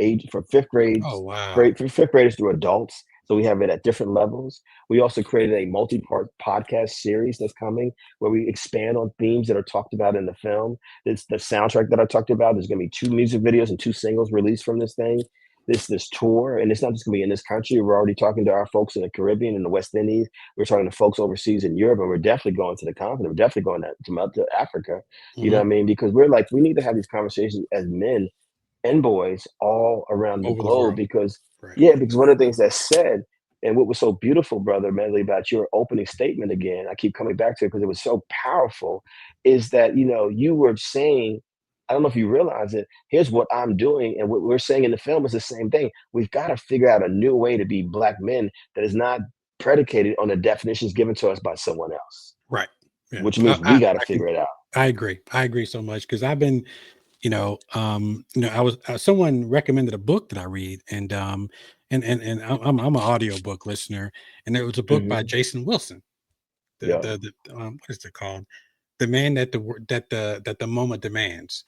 fifth Oh grades, wow. grade for fifth graders through adults. So we have it at different levels. We also created a multi-part podcast series that's coming where we expand on themes that are talked about in the film. It's the soundtrack that I talked about. There's going to be 2 music videos and 2 singles released from this thing. This tour, and it's not just going to be in this country. We're already talking to our folks in the Caribbean and the West Indies. We're talking to folks overseas in Europe, and we're definitely going to the continent. We're definitely going to Africa. You know Hmm. what I mean? Because we're like, we need to have these conversations as men and boys all around the Over the globe. world. Because Right. yeah, because one of the things that's said, and what was so beautiful, brother Medley, about your opening statement again, I keep coming back to it because it was so powerful, is that you were saying, I don't know if you realize it, here's what I'm doing, and what we're saying in the film is the same thing. We've got to figure out a new way to be black men that is not predicated on the definitions given to us by someone else, Right. Yeah. which means we got to figure it out. I agree. I agree so much because I've been, I was someone recommended a book that I read, and I'm an audiobook listener, and there was a book by Hmm. Jason Wilson. Yep. What is it called? The man that the moment demands.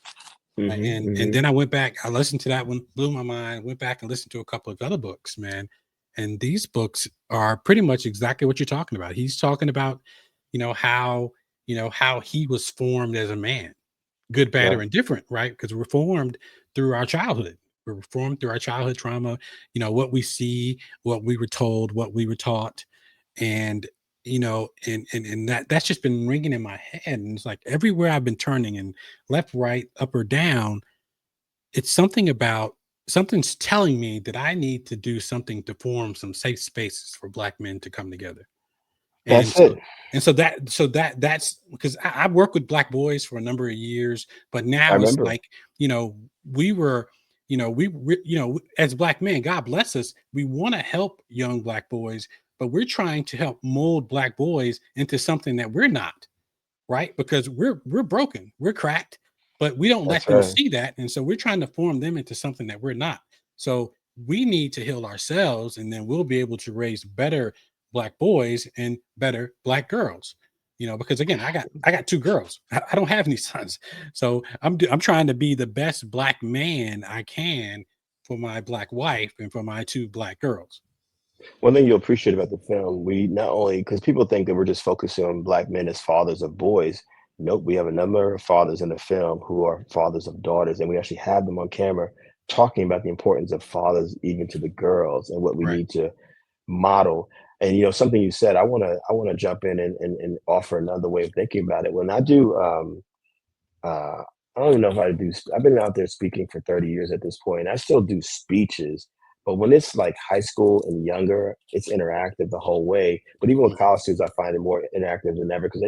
And Hmm. then I went back. I listened to that one, blew my mind. Went back and listened to a couple of other books, man. And these books are pretty much exactly what you're talking about. He's talking about, how how he was formed as a man, good, bad, or Right. indifferent, right? Because we're formed through our childhood. We're formed through our childhood trauma, what we see, what we were told, what we were taught. And, and that's just been ringing in my head. And it's like everywhere I've been turning and left, right, up or down, it's something about something's telling me that I need to do something to form some safe spaces for black men to come together. And That's it. so that's because I worked with black boys for a number of years, but I now it's remember. like, we were, as black men, God bless us, we want to help young black boys, but we're trying to help mold black boys into something that we're not, right? Because we're broken, we're cracked, but we don't let That's them right. see that, and so we're trying to form them into something that we're not. So we need to heal ourselves, and then we'll be able to raise better black boys and better black girls. Because again, I got two girls. I don't have any sons, so I'm trying to be the best black man I can for my black wife and for my two black girls. One thing you'll appreciate about the film, we not only because people think that we're just focusing on black men as fathers of boys. Nope, we have a number of fathers in the film who are fathers of daughters, and we actually have them on camera talking about the importance of fathers even to the girls and what we Right. need to model. And something you said, I wanna jump in and offer another way of thinking about it. When I do uh, I don't even know if I do. I've been out there speaking for 30 years at this point. I still do speeches, but when it's like high school and younger, it's interactive the whole way. But even with Mhm. college students, I find it more interactive than ever because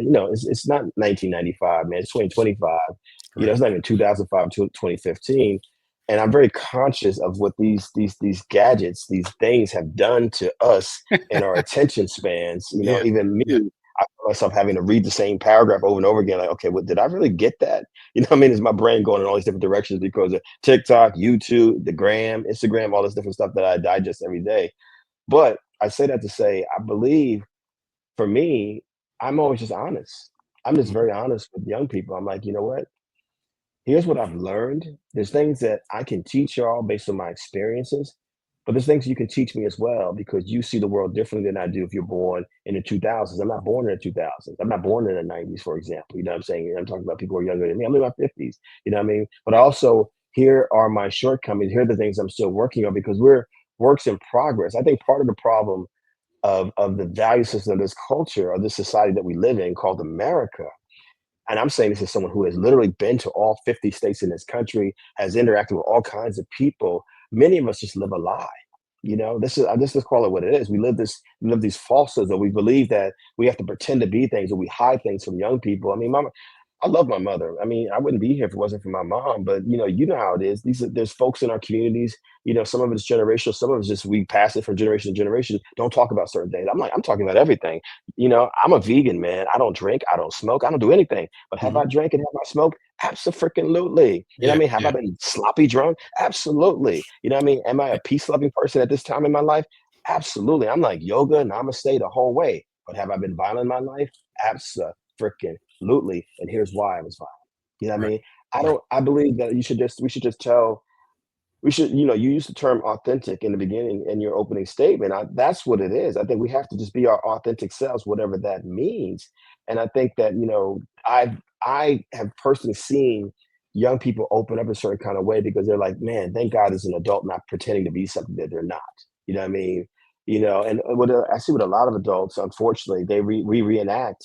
it's not 1995, man. It's 2025. Right. It's not even 2005 to 2015. And I'm very conscious of what these gadgets, these things have done to us and our attention spans. Yeah. Even me, Yeah. I find myself having to read the same paragraph over and over again. Like, okay, what did I really get that? You know what I mean? Is my brain going in all these different directions because of TikTok, YouTube, the gram, Instagram, all this different stuff that I digest every day. But I say that to say, I believe for me, I'm always just honest. I'm just Mhm. very honest with young people. I'm like, you know what? Here's what I've learned. There's things that I can teach y'all based on my experiences, but there's things you can teach me as well because you see the world differently than I do if you're born in the 2000s. I'm not born in the 2000s. I'm not born in the 90s, for example. You know what I'm saying? I'm talking about people who are younger than me. I'm in my 50s. You know what I mean? But also, here are my shortcomings. Here are the things I'm still working on because we're works in progress. I think part of the problem of the value system of this culture or this society that we live in called America, and I'm saying this as someone who has literally been to all 50 states in this country, has interacted with all kinds of people. Many of us just live a lie. This is I just call it what it is. We live these falsehoods, or we believe that we have to pretend to be things, or we hide things from young people. I mean, I love my mother. I mean, I wouldn't be here if it wasn't for my mom. But you know how it is. There's folks in our communities. Some of it's generational. Some of it's just we pass it from generation to generation. Don't talk about certain things. I'm talking about everything. I'm a vegan, man. I don't drink. I don't smoke. I don't do anything. But have Mhm. I drank and have I smoked? Absolutely. You know what I Yeah. mean? Have I Yeah. been sloppy drunk? Absolutely. You know what I mean? Am I a Yeah. peace loving person at this time in my life? Absolutely. I'm like yoga, namaste the whole way. But have I been violent in my life? Absolutely. And here's why I was violent. You know what I Right. mean? I Right. don't I believe that we should just tell we should, you used the term authentic in the beginning in your opening statement. That's what it is. I think we have to just be our authentic selves, whatever that means. And I think that, I have personally seen young people open up a certain kind of way because they're like, man, thank God as an adult not pretending to be something that they're not. You know what I mean? And I see with a lot of adults, unfortunately, they reenact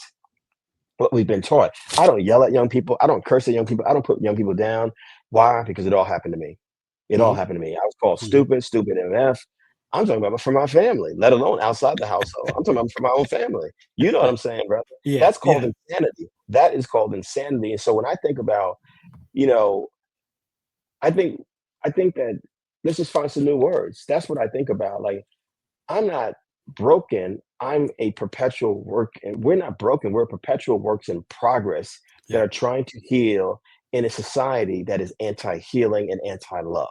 what we've been taught. I don't yell at young people. I don't curse at young people. I don't put young people down. Why? Because it all happened to me. It all Mhm. happened to me. I was called Mhm. stupid, stupid MF. I'm talking about from my family, let alone outside the household. I'm talking about from my own family. You know what I'm saying, brother? Yeah. That's called Yeah. insanity. That is called insanity. And so when I think about, you know, I think I think that let's just find some new words. That's what I think about. Like I'm not broken. I'm a perpetual work, and we're not broken. We're perpetual works in progress that Yeah. are trying to heal in a society that is anti-healing and anti-love.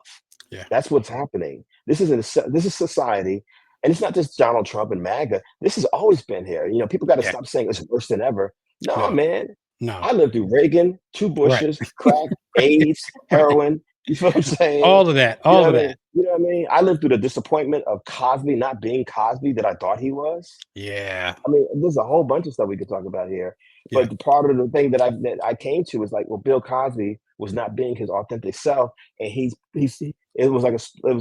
Yeah. That's what's happening. This is society, and it's not just Donald Trump and MAGA. This has always been here. People got to Yeah. stop saying it's worse than ever. No, No. man. No. I lived through Reagan, two Right. Bushes, crack, AIDS, Right. heroin. You feel what I'm saying? All of that. You know All what of I mean? that. You know what I mean? I lived through the disappointment of Cosby not being Cosby that I thought he was. Yeah. I mean, there's a whole bunch of stuff we could talk about here. Yeah. But the part of the thing that I came to was like, well, Bill Cosby was not being his authentic self, and it was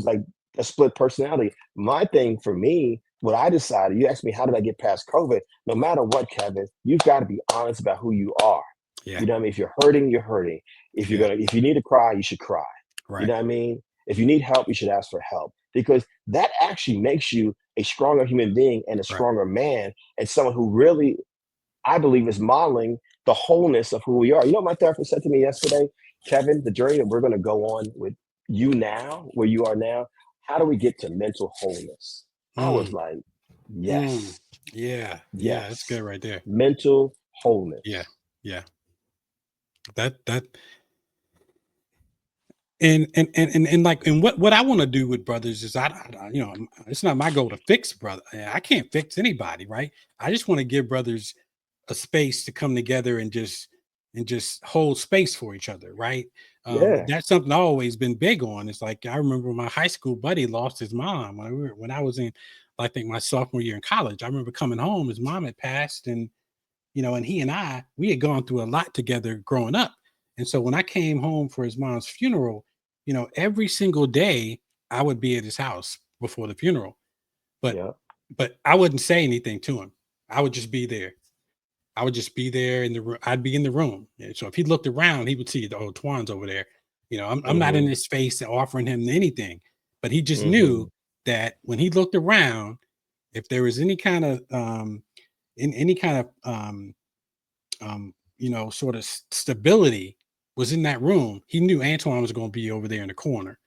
like a split personality. My thing for me, what I decided, you asked me how did I get past COVID? No matter what, Kevin, you've got to be honest about who you are. Yeah. You know what I mean? If you're hurting, you're hurting. Yeah. If you need to cry, you should cry. You Right. know what I mean? If you need help, you should ask for help. because that actually makes you a stronger human being and a Right. stronger man, and someone who really, I believe, is modeling the wholeness of who we are. You know what my therapist said to me yesterday? Kevin, the journey that we're going to go on with you now, where you are now, how do we get to mental wholeness? I was Mm, like, mm. yes, Yeah. Yeah. That's good yes, right there. mental Yeah. wholeness. Yeah. That and like and what I want to do with brothers is it's not my goal to fix brother. I can't fix anybody, right? I just want to give brothers a space to come together and just hold space for each other, right? Yeah, That's something I've always been big on. It's like I remember my high school buddy lost his mom when I was in, I think, my sophomore year in college. I remember coming home, his mom had passed, and and he and we had gone through a lot together growing up. And so when I came home for his mom's funeral, every single day I would be at his house before the funeral, but yeah, I wouldn't say anything to him. I would just be there. I would just be there in the room. I'd be in the room. And so if he looked around, he would see the old Twan's over there. I'm not in hmm, his face offering him anything, but he just knew hmm, that when he looked around, if there was any kind of in any kind of sort of stability was in that room, he knew Antoine was going to be over there in the corner,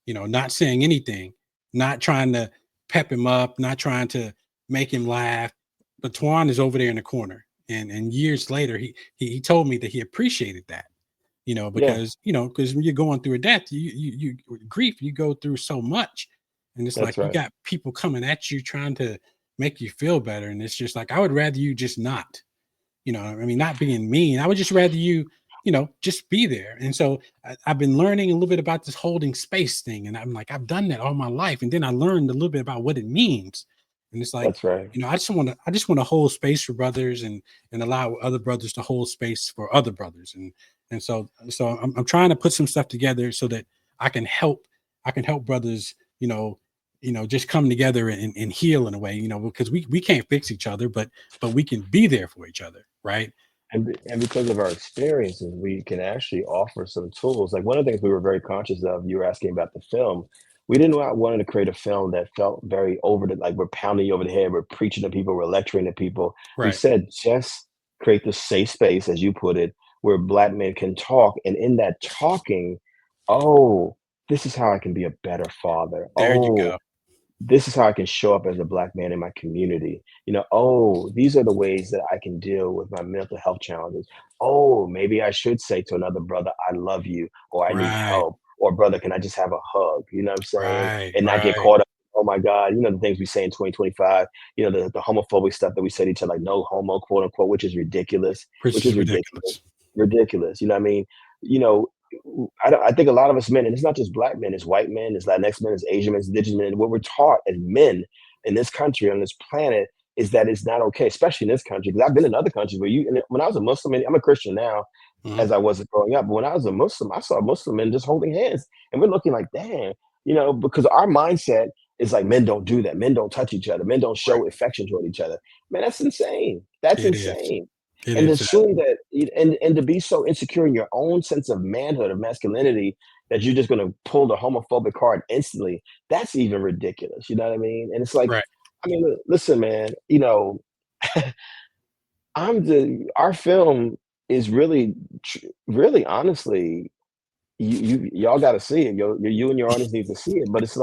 not saying anything, not trying to pep him up, not trying to make him laugh. But Twan is over there in the corner. And years later, he told me that he appreciated that, yeah, because when you're going through a death, grief, you go through so much. And it's like that's you right, got people coming at you trying to make you feel better. And it's just like, I would rather you just not. I mean, not being mean. I would just rather you, just be there. And so I've been learning a little bit about this holding space thing. And I'm like, I've done that all my life. And then I learned a little bit about what it means. And it's like, that's right. I just want to hold space for brothers and allow other brothers to hold space for other brothers. And so I'm trying to put some stuff together so that I can help, brothers, just come together and heal in a way, because we can't fix each other, but we can be there for each other, right? And because of our experiences, we can actually offer some tools. Like one of the things we were very conscious of, you were asking about the film. We didn't want to create a film that felt very over the, like we're pounding you over the head, we're preaching to people, we're lecturing to people. We Right. said just create this safe space, as you put it, where Black men can talk. And in that talking, oh, this is how I can be a better father. There you Oh, go. this is how I can show up as a Black man in my community. Oh, these are the ways that I can deal with my mental health challenges. Oh, maybe I should say to another brother, I love you, or I need Right. help, or brother, can I just have a hug? You know what I'm saying? Right. And not get Right. caught up. Oh my God, the things we say in 2025, the homophobic stuff that we say to each other, like no homo, quote unquote, which is ridiculous, Which which is is ridiculous, ridiculous. ridiculous. You know what I mean? You know, I think a lot of us men, and it's not just Black men, it's white men, it's Latinx men, it's Asian men, it's indigenous men. What we're taught as men in this country, on this planet, is that it's not okay, especially in this country. Because I've been in other countries where and when I was a Muslim, and I'm a Christian now, Mhm. as I was growing up. But when I was a Muslim, I saw Muslim men just holding hands, and we're looking like, damn, because our mindset is like men don't do that, men don't touch each other, men don't Right. show affection toward each other. Man, that's insane. That's It is. insane. It And to is. assume that, and to be so insecure in your own sense of manhood, of masculinity, that you're just going to pull the homophobic card instantly. That's even ridiculous. You know what I mean? And it's like, Right. I mean, listen, man. Our film is really, really, honestly, y'all got to see it. You and your audience need to see it. But it's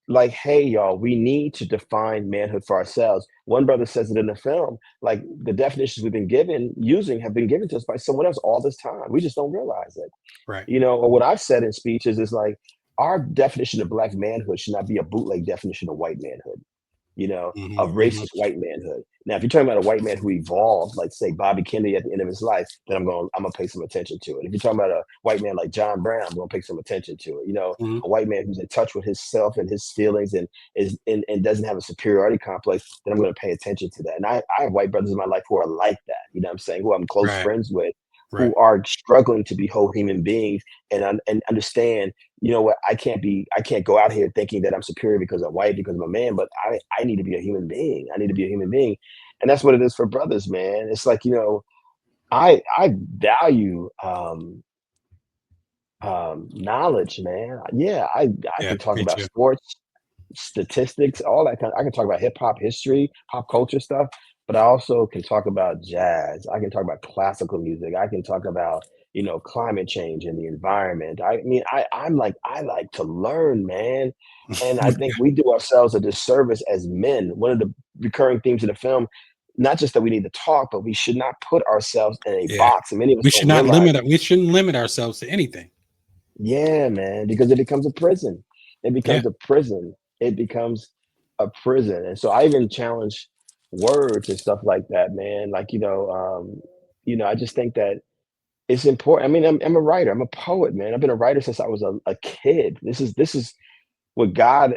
like, hey, y'all, we need to define manhood for ourselves. One brother says it in the film, like the definitions we've been using have been given to us by someone else all this time. We just don't realize it. Right. Or what I've said in speeches is like, our definition of Black manhood should not be a bootleg definition of white manhood, Hmm. of Hmm. racist white manhood. Now, if you're talking about a white man who evolved, like say Bobby Kennedy at the end of his life, then I'm gonna pay some attention to it. If you're talking about a white man like John Brown, I'm gonna pay some attention to it. Hmm. A white man who's in touch with himself and his feelings, and doesn't have a superiority complex, then I'm gonna pay attention to that. And I have white brothers in my life who are like that, what I'm saying, who I'm close Right. friends with, Right. who are struggling to be whole human beings and understand, what, I can't go out here thinking that I'm superior because I'm white, because I'm a man, but I need to be a human being. I need to be a human being. And that's what it is for brothers, man. It's like, I value Knowledge, man. Yeah, I Yeah, can talk me about too. sports, statistics, all that kind. I can talk about hip hop history, pop culture stuff, but I also can talk about jazz. I can talk about classical music. I can talk about climate change and the environment. I mean, I like to learn, man, and I think we do ourselves a disservice as men. One of the recurring themes of the film, not just that we need to talk, but we should not put ourselves in a Yeah, box, and many of us we should don't not realize. limit. We shouldn't limit ourselves to anything. Yeah, man, because it becomes a prison. It Yeah, becomes a prison. It becomes a prison. And so I even challenge words and stuff like that, man. Like, I just think that it's important. I mean, I'm a writer. I'm a poet, man. I've been a writer since I was a kid. This is with God,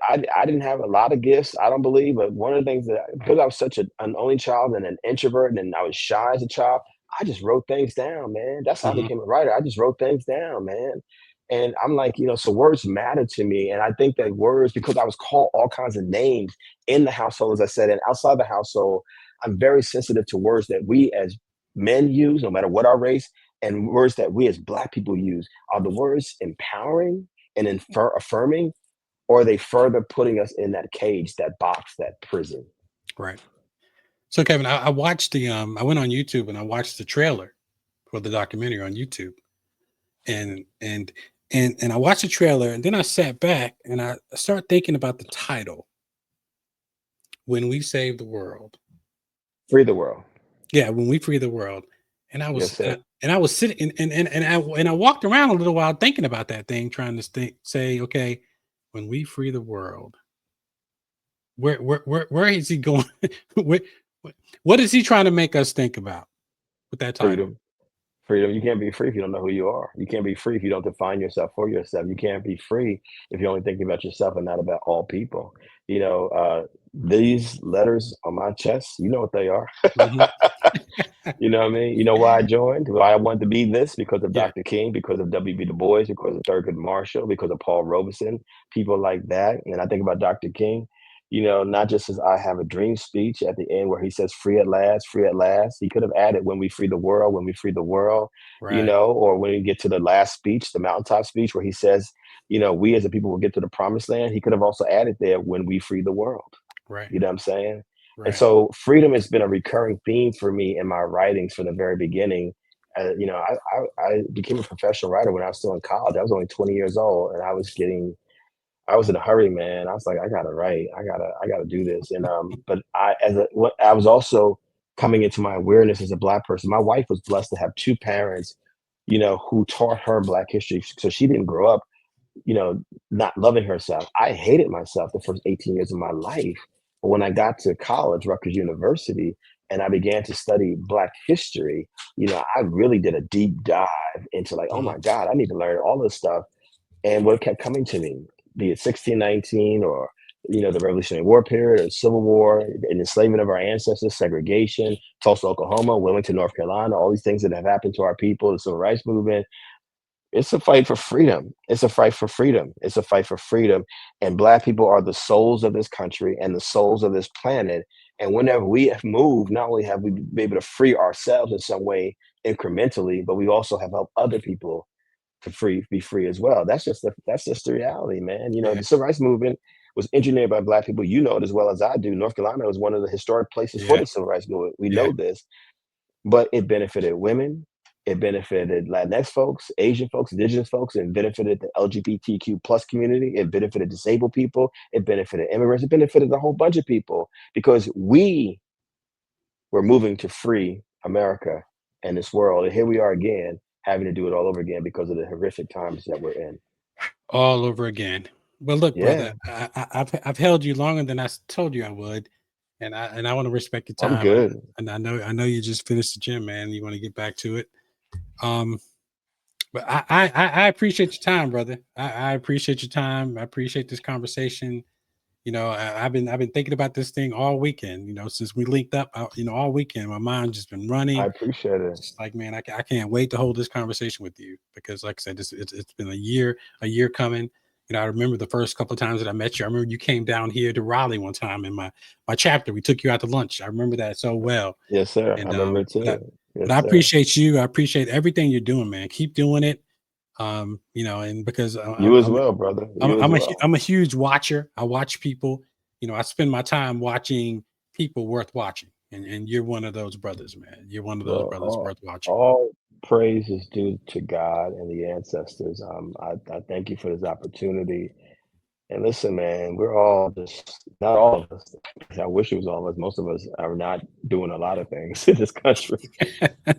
I didn't have a lot of gifts, I don't believe, but one of the things that because I was such an only child and an introvert and I was shy as a child, I just wrote things down, man. That's how I hmm became a writer. I just wrote things down, man. And I'm like, so words matter to me. And I think that words, because I was called all kinds of names in the household, as I said, and outside the household, I'm very sensitive to words that we as men use, no matter what our race, and words that we as Black people use. Are the words empowering and affirming, or are they further putting us in that cage, that box, that prison? right. So, Kevin, I watched the. I went on YouTube and I watched the trailer for the documentary on YouTube, and and and I watched the trailer, and then I sat back and I started thinking about the title, "When We Save the World." Free the world. Yeah, when we free the world. And I Yes, was sir. and I was sitting and I walked around a little while thinking about that thing, trying to say, okay, when we free the world, where is he going? what, what what is he trying to make us think about with that title? Freedom. Freedom. You can't be free if you don't know who you are. You can't be free if you don't define yourself for yourself. You can't be free if you're only thinking about yourself and not about all people. These letters on my chest, you know what they are. Mhm. You know what I mean? You know why I joined? Why I wanted to be this? Because of Yeah, Dr. King, because of W.B. Du Bois, because of Thurgood Marshall, because of Paul Robeson, people like that. And I think about Dr. King, not just as I have a dream speech at the end where he says, free at last, free at last. He could have added, when we free the world, when we free the world, right, or when we get to the last speech, the mountaintop speech, where he says, we as a people will get to the promised land. He could have also added there, when we free the world. right, You know what I'm saying? And right. so freedom has been a recurring theme for me in my writings from the very beginning. I became a professional writer when I was still in college. I was only 20 years old, and I was in a hurry, man. I was like, I gotta write. I gotta do this. And but I was also coming into my awareness as a Black person. My wife was blessed to have two parents, who taught her Black history, so she didn't grow up not loving herself. I hated myself the first 18 years of my life. But when I got to college, Rutgers University, and I began to study Black history, I really did a deep dive into like, oh Mhm. my God, I need to learn all this stuff. And what kept coming to me, be it 1619 or the Revolutionary War period or Civil War, and enslavement of our ancestors, segregation, Tulsa, Oklahoma, Wilmington, North Carolina, all these things that have happened to our people, the Civil Rights Movement, it's a fight for freedom. It's a fight for freedom. It's a fight for freedom. And Black people are the souls of this country and the souls of this planet. And whenever we have moved, not only have we been able to free ourselves in some way incrementally, but we also have helped other people to be free as well. That's just the reality, man. Yeah, The civil rights movement was engineered by Black people. You know it as well as I do. North Carolina was one of the historic places for yeah, the civil rights movement. We yeah, know this, but it benefited women, it benefited Latinx folks, Asian folks, indigenous folks, it benefited the LGBTQ plus community, it benefited disabled people, it benefited immigrants, it benefited a whole bunch of people because we were moving to free America and this world. And here we are again, having to do it all over again because of the horrific times that we're in. all over again. Well, look, brother, Yeah, I've held you longer than told you I would, and I want to respect your I'm time. good. And I know you just finished the gym, man. You want to get back to it. Um, but I appreciate your time, brother. I appreciate your time. I appreciate this conversation. I've been thinking about this thing all weekend. Since we linked up, all weekend, my mind just been I running. appreciate it. It's like, man, I can't wait to hold this conversation with you because, like I said, it's been a year coming. I remember the first couple of times that I met you. I remember you came down here to Raleigh one time in my chapter. We took you out to lunch. I remember that so well. Yes, sir. I And remember it but I, too. but Yes, I sir. appreciate you. I appreciate everything you're doing, man. Keep doing it. You know, and because You as well, brother. You as well. I'm a huge watcher. I watch people. You know, I spend my time watching people worth watching, and you're one of those brothers, man. You're one of those Well, brothers worth watching. all praise is due to God and the ancestors. I thank you for this opportunity. And listen, man, we're all just not all of us. I wish it was all of us. Most of us are not doing a lot of things in this country.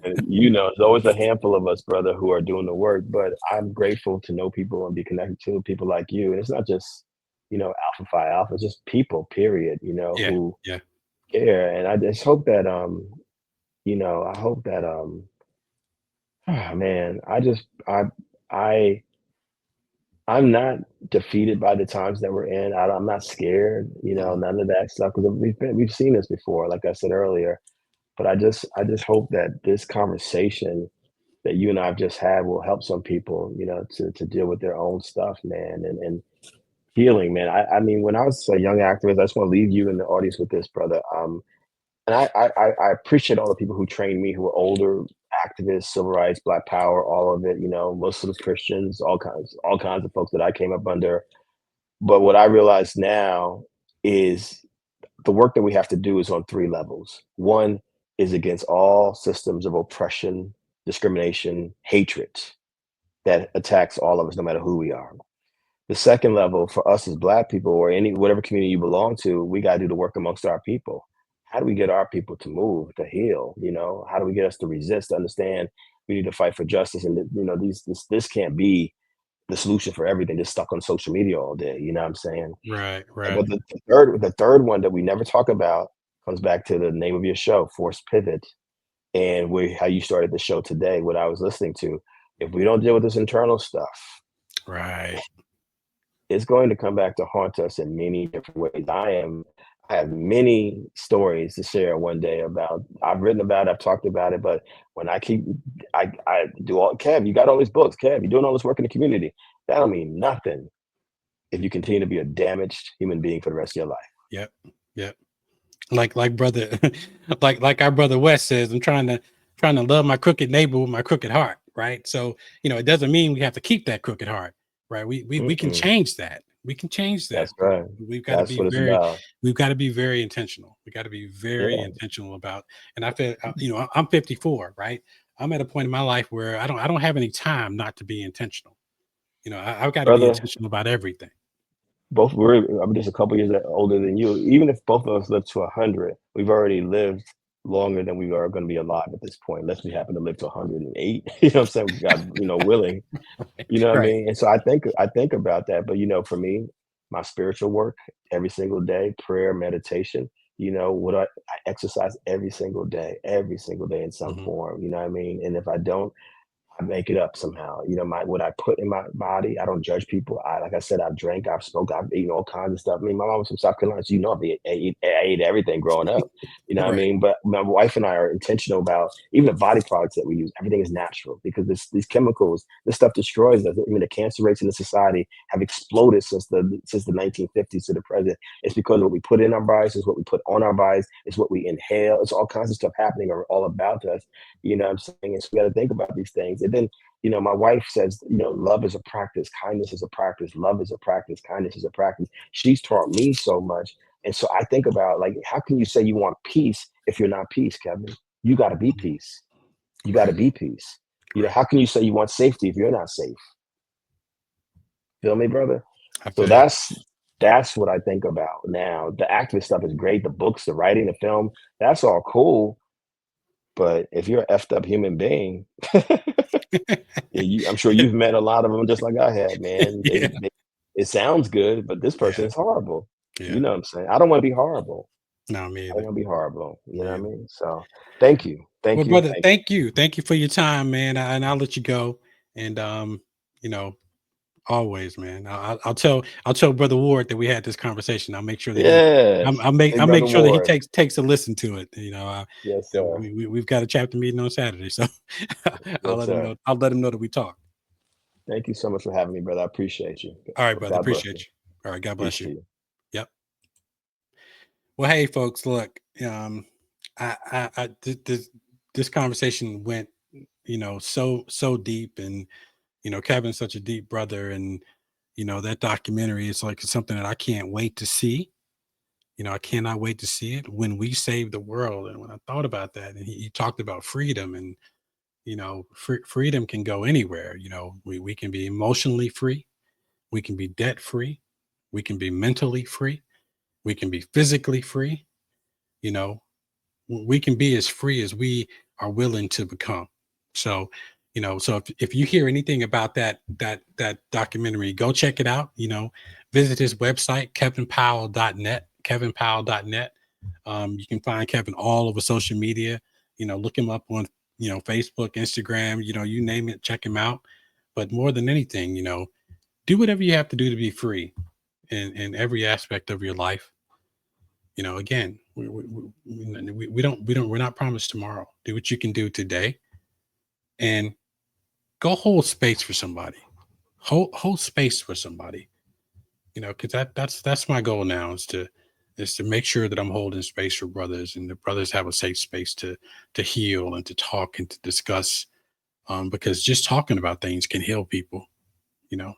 And, there's always a handful of us, brother, who are doing the work. But I'm grateful to know people and be connected to people like you. And it's not just, Alpha Phi Alpha, it's just people, period, Yeah, who yeah. care. And I just hope that, I hope that, man, I, I'm not defeated by the times that we're in. I'm not scared, Mhm. none of that stuff because we've seen this before, like I said earlier. But I just hope that this conversation that you and I've just had will help some people, to deal with their own stuff, man, and healing, man. I mean, when I was a young activist, I just want to leave you in the audience with this, brother. And I appreciate all the people who trained me who were older activists, civil rights, Black Power, all of it. Muslims, Christians, all kinds of folks that I came up under. But what I realize now is the work that we have to do is on three levels. One is against all systems of oppression, discrimination, hatred that attacks all of us, no matter who we are. The second level for us as Black people or any whatever community you belong to, we got to do the work amongst our people. How do we get our people to move, to heal? How do we get us to resist, to understand we need to fight for justice? And this can't be the solution for everything. Just stuck on social media all day. You know what I'm saying? Right, right. But the third one that we never talk about comes back to the name of your show, Forced Pivot, and how you started the show today. What I was listening to. If we don't deal with this internal stuff, Right. it's going to come back to haunt us in many different ways. I have many stories to share one day about. I've written about it, I've talked about it, but when I do all. Kev, you got all these books. Kev, you're doing all this work in the community. That don't mean nothing if you continue to be a damaged human being for the rest of your life. Yep. Yep. Like brother, like our brother West says, I'm trying to love my crooked neighbor with my crooked heart, right? So, you know, it doesn't mean we have to keep that crooked heart, right? We can Mm-mm. change that. We can change that. That's right. We've got to That's be what it's about. very intentional. We got to be very Yeah, intentional about. And I feel, you know, I'm 54, right? I'm at a point in my life where I don't have any time not to be intentional. You know, I've got to be brother. intentional about everything. I'm just a couple years older than you. Even if both of us live to 100, we've already lived longer than we are going to be alive at this point, unless we happen to live to 108. You know what I'm saying? God, willing. You know what I Right. mean? And so I think about that. But for me, my spiritual work every single day, prayer, meditation. What I exercise every single day in some Hmm. form. You know what I mean? And if I don't, I make it up somehow. What I put in my body, I don't judge people. Like I said, I've drank, I've smoked, I've eaten all kinds of stuff. I mean, my mom was from South Carolina, so I ate everything growing up. You know what I Right. mean? But my wife and I are intentional about even the body products that we use. Everything is natural because these chemicals, this stuff destroys us. I mean, the cancer rates in the society have exploded since the 1950s to the present. It's because of what we put in our bodies, it's what we put on our bodies, it's what we inhale. It's all kinds of stuff happening all about us. You know what I'm saying? And so we got to think about these things. And then, my wife says, love is a practice, kindness is a practice, love is a practice, kindness is a practice. She's taught me so much. And so I think about, like, how can you say you want peace if you're not peace, Kevin? You got to be Mhm. peace. You got to Right. be peace. Right. How can you say you want safety if you're not safe? Feel me, brother? I So feel you. that's what I think about now. The activist stuff is great. The books, the writing, the film, that's all cool. But if you're an effed up human being, yeah, I'm sure you've met a lot of them just like I had, man. Yeah. It sounds good, but this person Yeah. is horrible. You Yeah. know what I'm saying? I don't want to be horrible. No, me I don't either. want to be horrible. You know Me what I either. mean? So thank you. Well, Thank you. brother, Thank you. thank you. Thank you for your time, man. And I'll let you go. And you know, always, man. I'll tell Brother Ward that we had this conversation. I'll make sure that Yes. Big I'll brother make sure that he Ward. takes a listen to it. You know, Yes, sir. we've got a chapter meeting on Saturday, so Yes, sir. I'll let him know that we talked. Thank you so much for having me, brother. I appreciate you. All right, brother. God bless you. Appreciate you. All right, God Peace bless to you. you. Yep. Well, hey, folks, look, this conversation went, you know, so deep, and Kevin's such a deep brother, and that documentary is like something that I can't wait to see. I cannot wait to see it. When we save the world, and when I thought about that, and he talked about freedom, and freedom can go anywhere. We can be emotionally free, we can be debt free, we can be mentally free, we can be physically free. You know, we can be as free as we are willing to become. So, so if you hear anything about that documentary, go check it out. Visit his website, kevinpowell.net, kevinpowell.net. You can find Kevin all over social media. Look him up on Facebook, Instagram, you name it, check him out. But more than anything, do whatever you have to do to be free in every aspect of your life. Again, we're not promised tomorrow. Do what you can do today, and go hold space for somebody. Hold space for somebody. Because that's my goal now, is to make sure that I'm holding space for brothers, and the brothers have a safe space to heal and to talk and to discuss. Because just talking about things can heal people.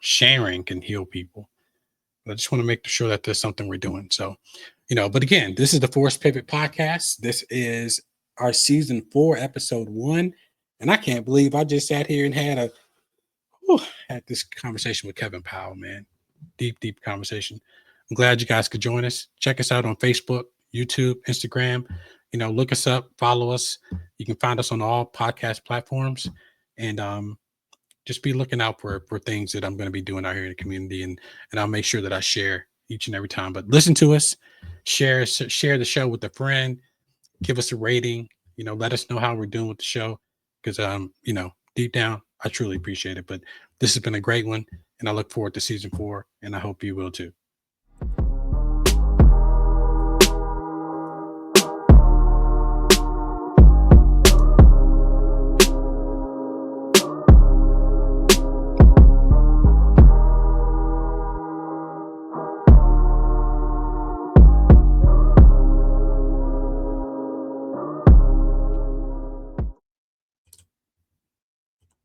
Sharing can heal people. I just want to make sure that there's something we're doing. So, but again, this is the Forced Pivot podcast. This is our season 4, episode 1. And I can't believe I just sat here and had this conversation with Kevin Powell, man. Deep conversation. I'm glad you guys could join us. Check us out on Facebook, YouTube, Instagram. Look us up, follow us. You can find us on all podcast platforms. And just be looking out for things that I'm going to be doing out here in the community, and I'll make sure that I share each and every time. But listen to us, share the show with a friend, give us a rating, let us know how we're doing with the show, because deep down I truly appreciate it. But this has been a great one, and I look forward to season 4, and I hope you will too.